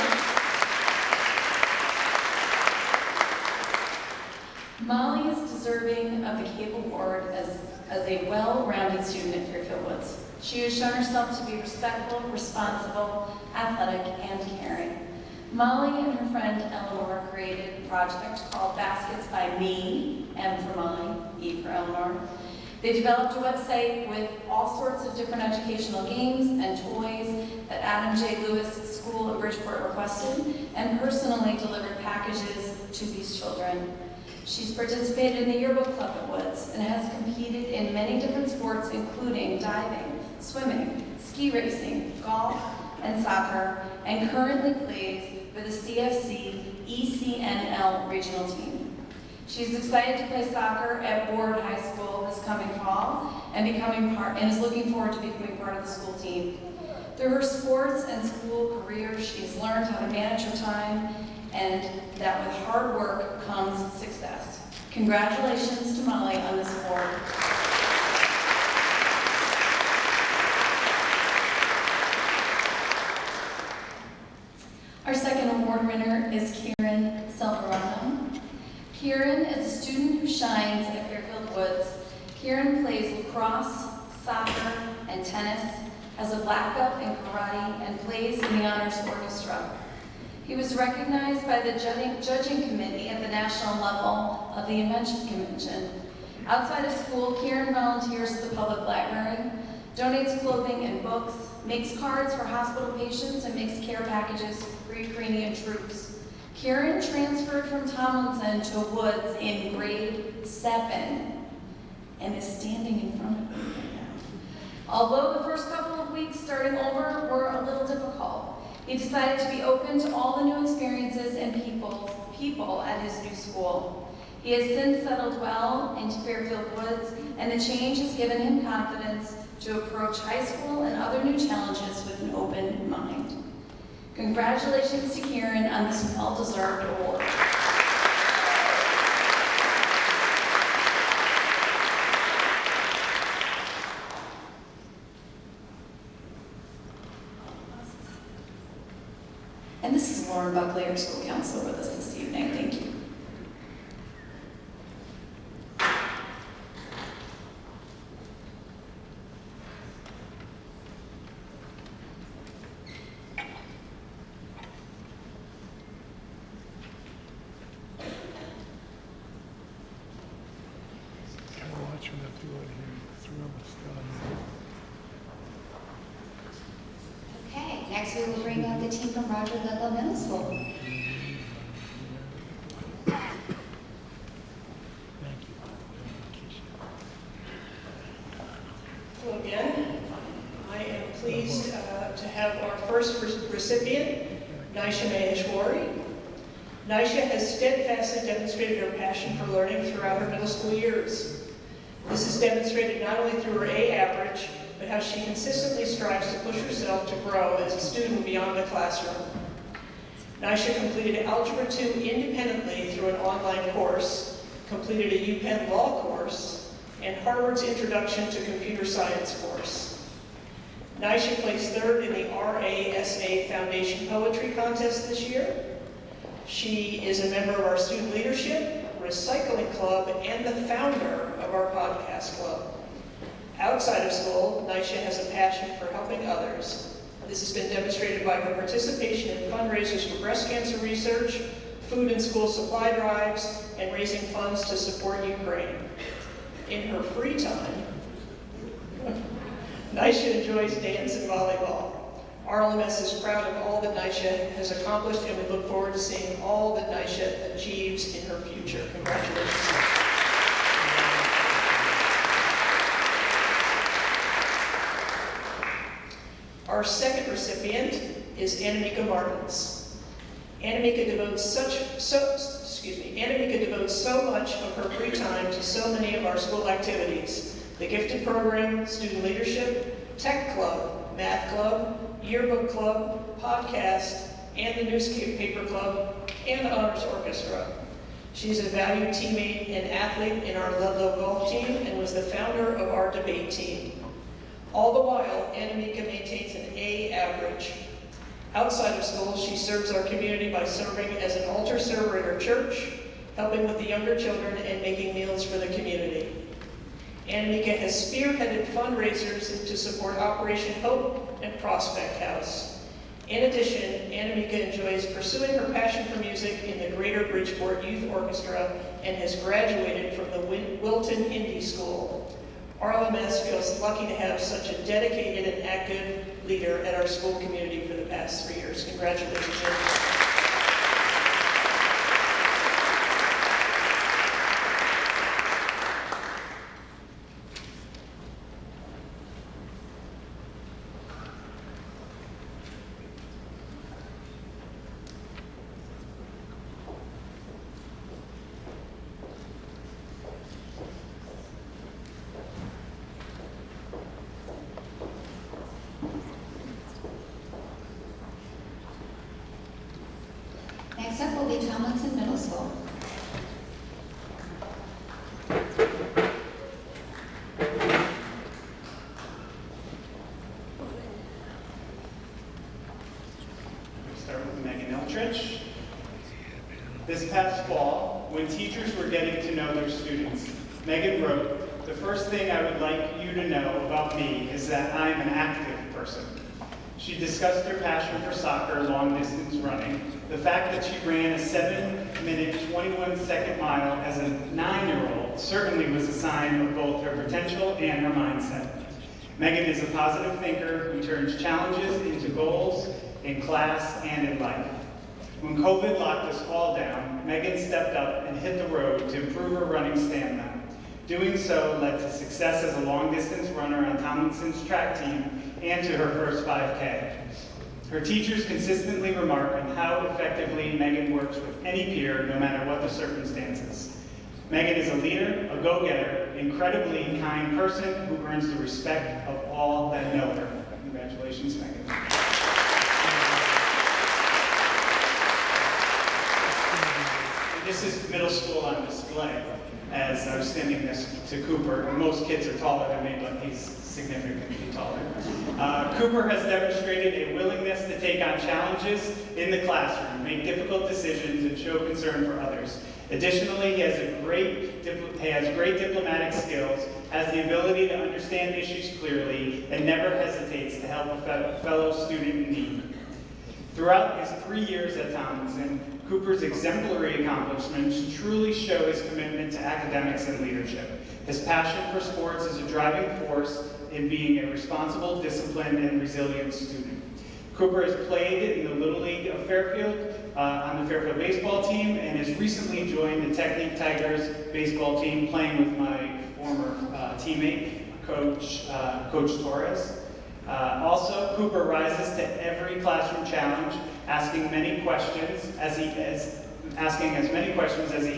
Molly is deserving of the CABE Award as a well-rounded student at Fairfield Woods. She has shown herself to be respectful, responsible, athletic, and caring. Molly and her friend Eleanor created a project called Baskets by Me, M for Molly, E for Eleanor. They developed a website with all sorts of different educational games and toys that Adam J. Lewis School in Bridgeport requested, and personally delivered packages to these children. She's participated in the yearbook club at Woods and has competed in many different sports, including diving, swimming, ski racing, golf, and soccer, and currently plays for the CFC ECNL regional team. She's excited to play soccer at Ward High School this coming fall and is looking forward to becoming part of the school team. Through her sports and school career, she's learned how to manage her time, and that with hard work comes success. Congratulations to Molly on this award. Our second award winner is Kieran Salvarano. Kieran is a student who shines at Fairfield Woods. Kieran plays lacrosse, soccer, and tennis, has a black belt in karate, and plays in the honors orchestra. He was recognized by the judging committee at the national level of the Invention Convention. Outside of school, Kieran volunteers at the public library, donates clothing and books, makes cards for hospital patients, and makes care packages for Ukrainian troops. Kieran transferred from Tomlinson to Woods in grade 7 and is standing in front of me right now. Although the first couple of weeks starting over were a little difficult, he decided to be open to all the new experiences and people at his new school. He has since settled well into Fairfield Woods, and the change has given him confidence to approach high school and other new challenges with an open mind. Congratulations to Kieran on this well-deserved award. And this is Lauren Buckley, our school counselor, with us this evening. Thank you.
Okay, next we will bring up the team from Roger Ludlow Middle School.
Hello again. I am pleased to have our first recipient, Nisha Maheshwari. Nisha has steadfastly demonstrated her passion for learning throughout her middle school years. This is demonstrated not only through her A average, but how she consistently strives to push herself to grow as a student beyond the classroom. Nisha completed Algebra 2 independently through an online course, completed a UPenn Law course, and Harvard's Introduction to Computer Science course. Nisha placed third in the RASA Foundation Poetry Contest this year. She is a member of our student leadership, recycling club, and the founder of our podcast club. Outside of school, Nisha has a passion for helping others. This has been demonstrated by her participation in fundraisers for breast cancer research, food and school supply drives, and raising funds to support Ukraine. In her free time, Nisha enjoys dance and volleyball. RLMS is proud of all that Nisha has accomplished, and we look forward to seeing all that Nisha achieves in her future. Congratulations. Our second recipient is Annamika Martins. Annamika devotes so much of her free time to so many of our school activities: the gifted program, student leadership, tech club, math club, yearbook club, podcast, and the newspaper club, and the honors orchestra. She's a valued teammate and athlete in our Ludlow golf team and was the founder of our debate team. All the while, Annamika maintains an A average. Outside of school, she serves our community by serving as an altar server at her church, helping with the younger children, and making meals for the community. Annamika has spearheaded fundraisers to support Operation Hope and Prospect House. In addition, Annamika enjoys pursuing her passion for music in the Greater Bridgeport Youth Orchestra and has graduated from the Wilton Indie School. RLMS feels lucky to have such a dedicated and active leader at our school community for the past 3 years. Congratulations, Annamika.
Next up will be Tomlinson Middle School.
Start with Megan Eltrich. This past fall, when teachers were getting to know their students, Megan wrote, "The first thing I would like you to know about me is that I'm an active person." She discussed her passion for soccer, long-distance running, the fact that she ran a 7-minute, 21-second mile as a 9-year-old certainly was a sign of both her potential and her mindset. Megan is a positive thinker who turns challenges into goals in class and in life. When COVID locked us all down, Megan stepped up and hit the road to improve her running stamina. Doing so led to success as a long-distance runner on Tomlinson's track team and to her first 5K. Her teachers consistently remark on how effectively Megan works with any peer, no matter what the circumstances. Megan is a leader, a go-getter, incredibly kind person who earns the respect of all that know her. Congratulations, Megan. This is middle school on display. As I was standing next to Cooper, most kids are taller than me, but he's significantly taller. Cooper has demonstrated a willingness to take on challenges in the classroom, make difficult decisions, and show concern for others. Additionally, he has great diplomatic skills, has the ability to understand issues clearly, and never hesitates to help a fellow student in need. Throughout his 3 years at Tomlinson, Cooper's exemplary accomplishments truly show his commitment to academics and leadership. His passion for sports is a driving force in being a responsible, disciplined, and resilient student. Cooper has played in the Little League of Fairfield on the Fairfield baseball team and has recently joined the Technique Tigers baseball team, playing with my former teammate, Coach Torres. Also, Cooper rises to every classroom challenge, asking as many questions as he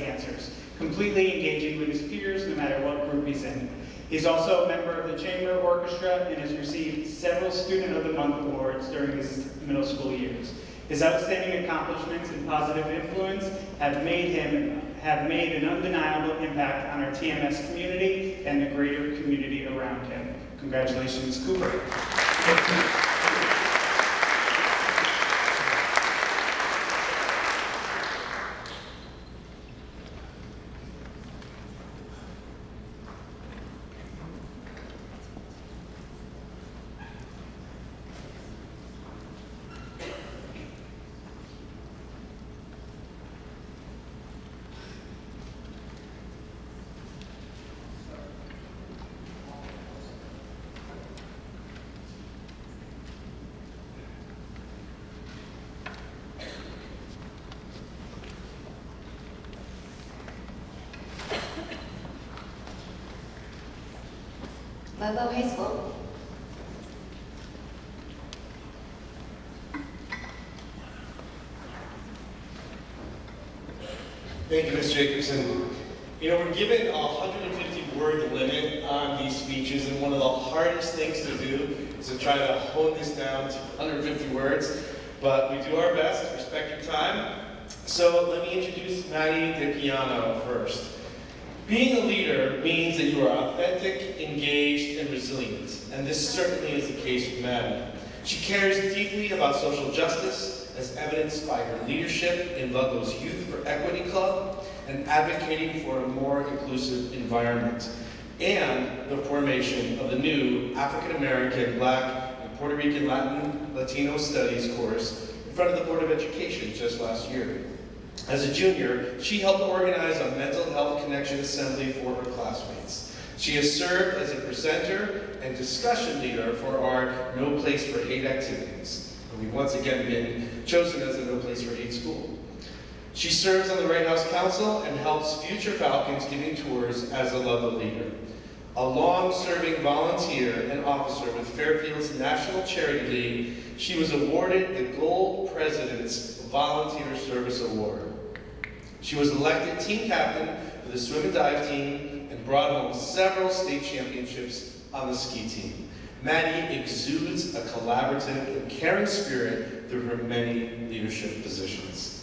answers, completely engaging with his peers no matter what group he's in. He's also a member of the chamber orchestra and has received several Student of the Month awards during his middle school years. His outstanding accomplishments and positive influence have made an undeniable impact on our TMS community and the greater community around him. Congratulations, Cooper.
Ludlow High School.
Thank you, Ms. Jacobson. You know, we're given a 150-word limit on these speeches, and one of the hardest things to do is to try to hone this down to 150 words, but we do our best, respect your time. So let me introduce Maddie DiPiano first. Being a leader means that you are authentic, engaged, and resilient, and this certainly is the case with Maddie. She cares deeply about social justice, as evidenced by her leadership in Ludlow's Youth for Equity Club and advocating for a more inclusive environment, and the formation of the new African American, Black, and Puerto Rican Latino Studies course in front of the Board of Education just last year. As a junior, she helped organize a mental health connection assembly for her classmates. She has served as a presenter and discussion leader for our No Place for Hate activities. We've once again been chosen as a No Place for Hate school. She serves on the Right House Council and helps Future Falcons giving tours as a Ludlow leader. A long-serving volunteer and officer with Fairfield's National Charity League, she was awarded the Gold President's Volunteer Service Award. She was elected team captain for the swim and dive team and brought home several state championships on the ski team. Maddie exudes a collaborative and caring spirit through her many leadership positions.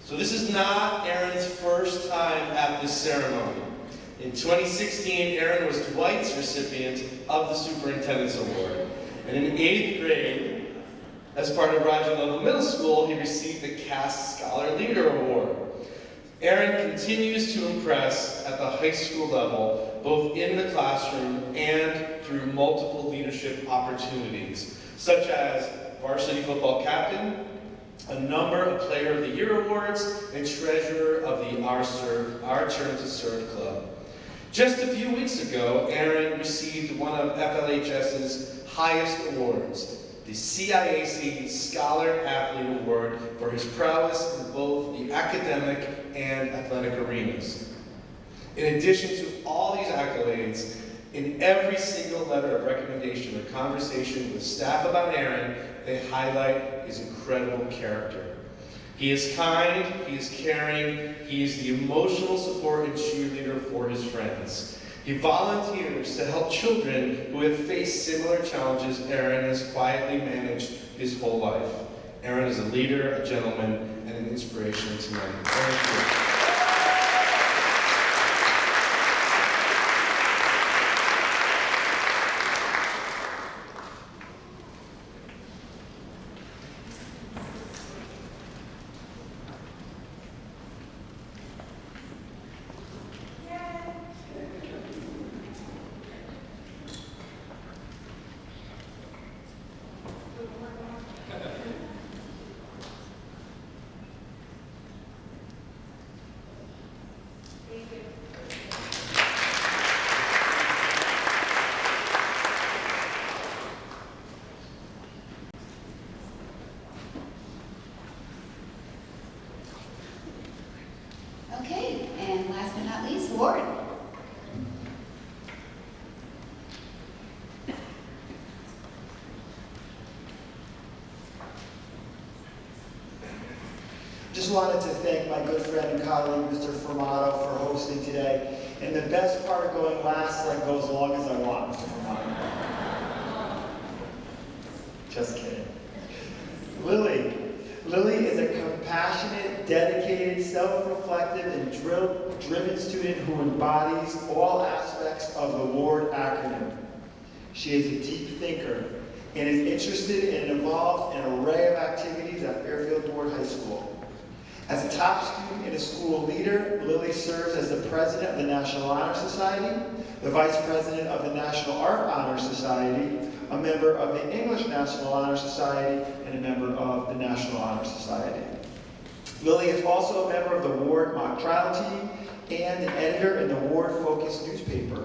So this is not Erin's first time at this ceremony. In 2016, Erin was Dwight's recipient of the Superintendents Award. And in 8th grade, as part of Roger Ludlow Middle School, he received the Cass Scholar Leader Award. Erin continues to impress at the high school level, both in the classroom and through multiple leadership opportunities, such as varsity football captain, a number of Player of the Year awards, and treasurer of the Our Turn to Serve Club. Just a few weeks ago, Erin received one of FLHS's highest awards, the CIAC Scholar Athlete Award for his prowess in both the academic and athletic arenas. In addition to all these accolades, in every single letter of recommendation or conversation with staff about Erin, they highlight his incredible character. He is kind, he is caring, he is the emotional support and cheerleader for his friends. He volunteers to help children who have faced similar challenges Erin has quietly managed his whole life. Erin is a leader, a gentleman, and an inspiration to many. Thank you.
Okay, and last but not least, Ward.
Just wanted to thank my good friend and colleague, Mr. Formato, for hosting today. And the best part of going last, I go as long as I want, Mr. Formato. Just kidding. Lily. Lily is a compassionate, dedicated, self-reflective, and driven student who embodies all aspects of the WARD acronym. She is a deep thinker and is interested and involved in an array of activities at Fairfield Ward High School. As a top student and a school leader, Lily serves as the president of the National Honor Society, the vice president of the National Art Honor Society, a member of the English National Honor Society, and a member of the National Honor Society. Lily is also a member of the Ward Mock Trial Team and an editor in the Ward Focus newspaper.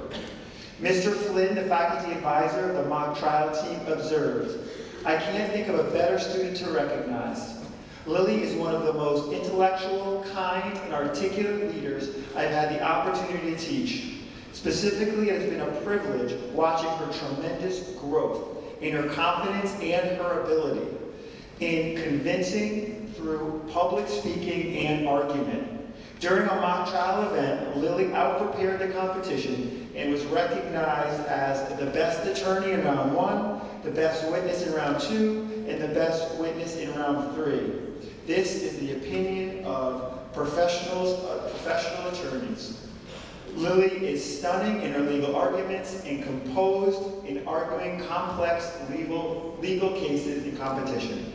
Mr. Flynn, the faculty advisor of the Mock Trial Team, observed, "I can't think of a better student to recognize. Lily is one of the most intellectual, kind, and articulate leaders I've had the opportunity to teach. Specifically, it has been a privilege watching her tremendous growth in her confidence and her ability in convincing through public speaking and argument. During a mock trial event, Lily out-prepared the competition and was recognized as the best attorney in round 1, the best witness in round 2, and the best witness in round 3. This is the opinion of professional attorneys. Lily is stunning in her legal arguments and composed in arguing complex legal cases in competition.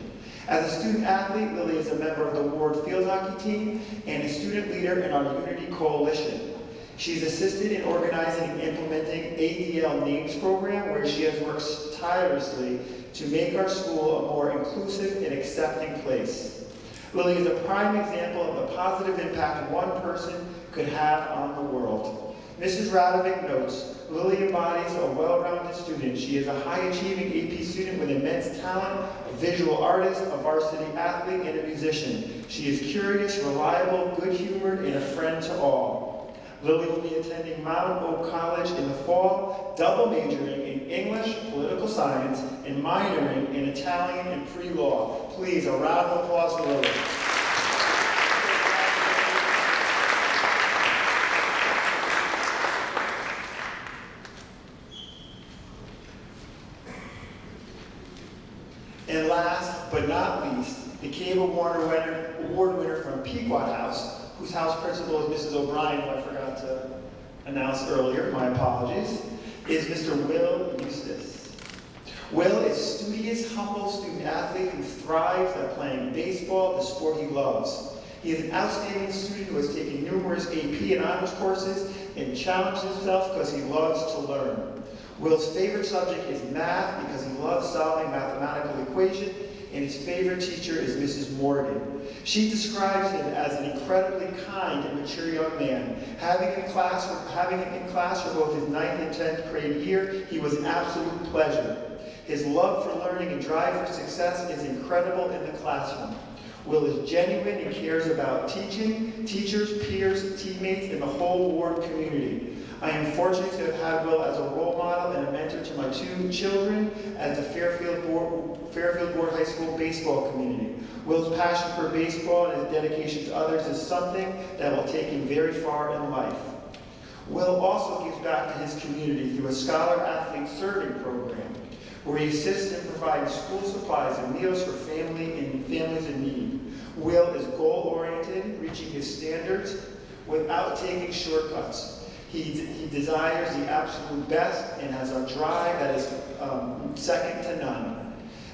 As a student athlete, Lily is a member of the Ward Field Hockey Team and a student leader in our Unity Coalition. She's assisted in organizing and implementing ADL Names program, where she has worked tirelessly to make our school a more inclusive and accepting place. Lily is a prime example of the positive impact one person could have on the world. Mrs. Radovic notes, Lily embodies a well-rounded student. She is a high-achieving AP student with immense talent, a visual artist, a varsity athlete, and a musician. She is curious, reliable, good-humored, and a friend to all. Lily will be attending Mount Oak College in the fall, double majoring in English, political science, and minoring in Italian and pre-law. Please, a round of applause for Lily. And last but not least, the CABE Award winner from Pequot House, whose house principal is Mrs. O'Brien, who I forgot to announce earlier, my apologies, is Mr. Will Eustace. Will is studious, humble student athlete who thrives at playing baseball, the sport he loves. He is an outstanding student who has taken numerous AP and honors courses and challenged himself because he loves to learn. Will's favorite subject is math because he loves solving mathematical equations, and his favorite teacher is Mrs. Morgan. She describes him as an incredibly kind and mature young man. Having him in class for both his 9th and 10th grade year, he was an absolute pleasure. His love for learning and drive for success is incredible in the classroom. Will is genuine and cares about teaching, teachers, peers, teammates, and the whole Ward community. I am fortunate to have had Will as a role model and a mentor to my 2 children at the Fairfield Ward High School baseball community. Will's passion for baseball and his dedication to others is something that will take him very far in life. Will also gives back to his community through a scholar-athlete serving program, where he assists in providing school supplies and meals for families in need. Will is goal-oriented, reaching his standards without taking shortcuts. He desires the absolute best and has a drive that is second to none.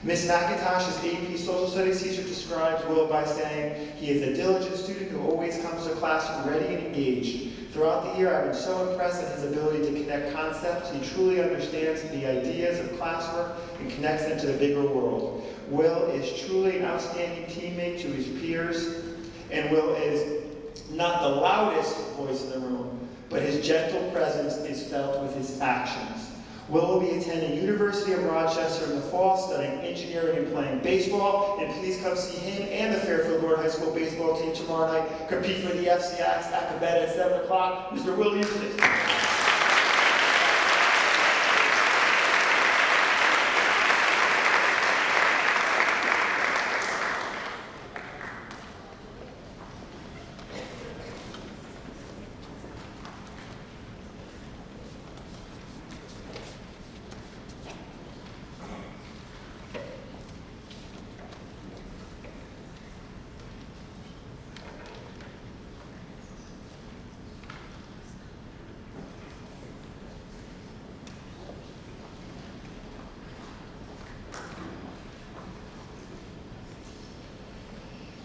Ms. McIntosh's AP Social Studies teacher describes Will by saying, he is a diligent student who always comes to class ready and engaged. Throughout the year, I've been so impressed at his ability to connect concepts. He truly understands the ideas of classwork and connects them to the bigger world. Will is truly an outstanding teammate to his peers, and Will is not the loudest voice in the room, but his gentle presence is felt with his actions. Will be attending University of Rochester in the fall, studying engineering and playing baseball, and please come see him and the Fairfield Ward High School baseball team tomorrow night. Compete for the FCX at the bed at 7 o'clock. Mr. Will Eustace.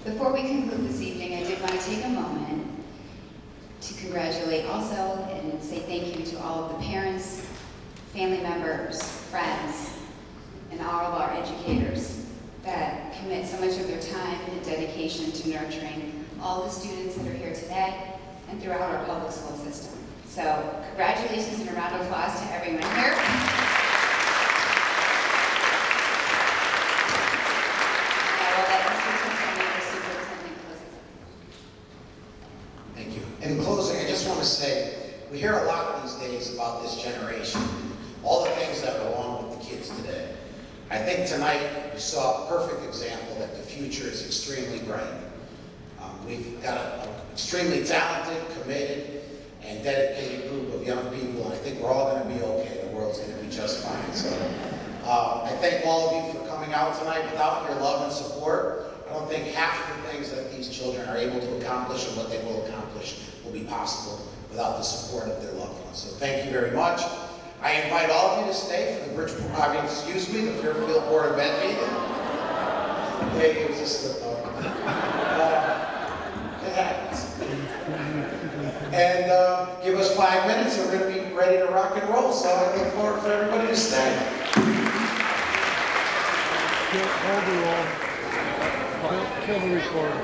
Before we conclude this evening, I did want to take a moment to congratulate also and say thank you to all of the parents, family members, friends, and all of our educators that commit so much of their time and dedication to nurturing all the students that are here today and throughout our public school system. So congratulations and a round of applause to everyone here. I will let Mr. Tiffany
We hear a lot these days about this generation, all the things that are wrong with the kids today. I think tonight we saw a perfect example that the future is extremely bright. We've got an extremely talented, committed, and dedicated group of young people, and I think we're all going to be okay. The world's going to be just fine. So I thank all of you for coming out tonight. Without your love and support, I don't think half the things that these children are able to accomplish and what they will accomplish will be possible without the support of their loved ones. So thank you very much. I invite all of you to stay for the the Fairfield Board of Ed meeting. Hey, it was a slip up. It happens. And give us 5 minutes and we're going to be ready to rock and roll. So I look forward for everybody to stay.
Kill the recorder.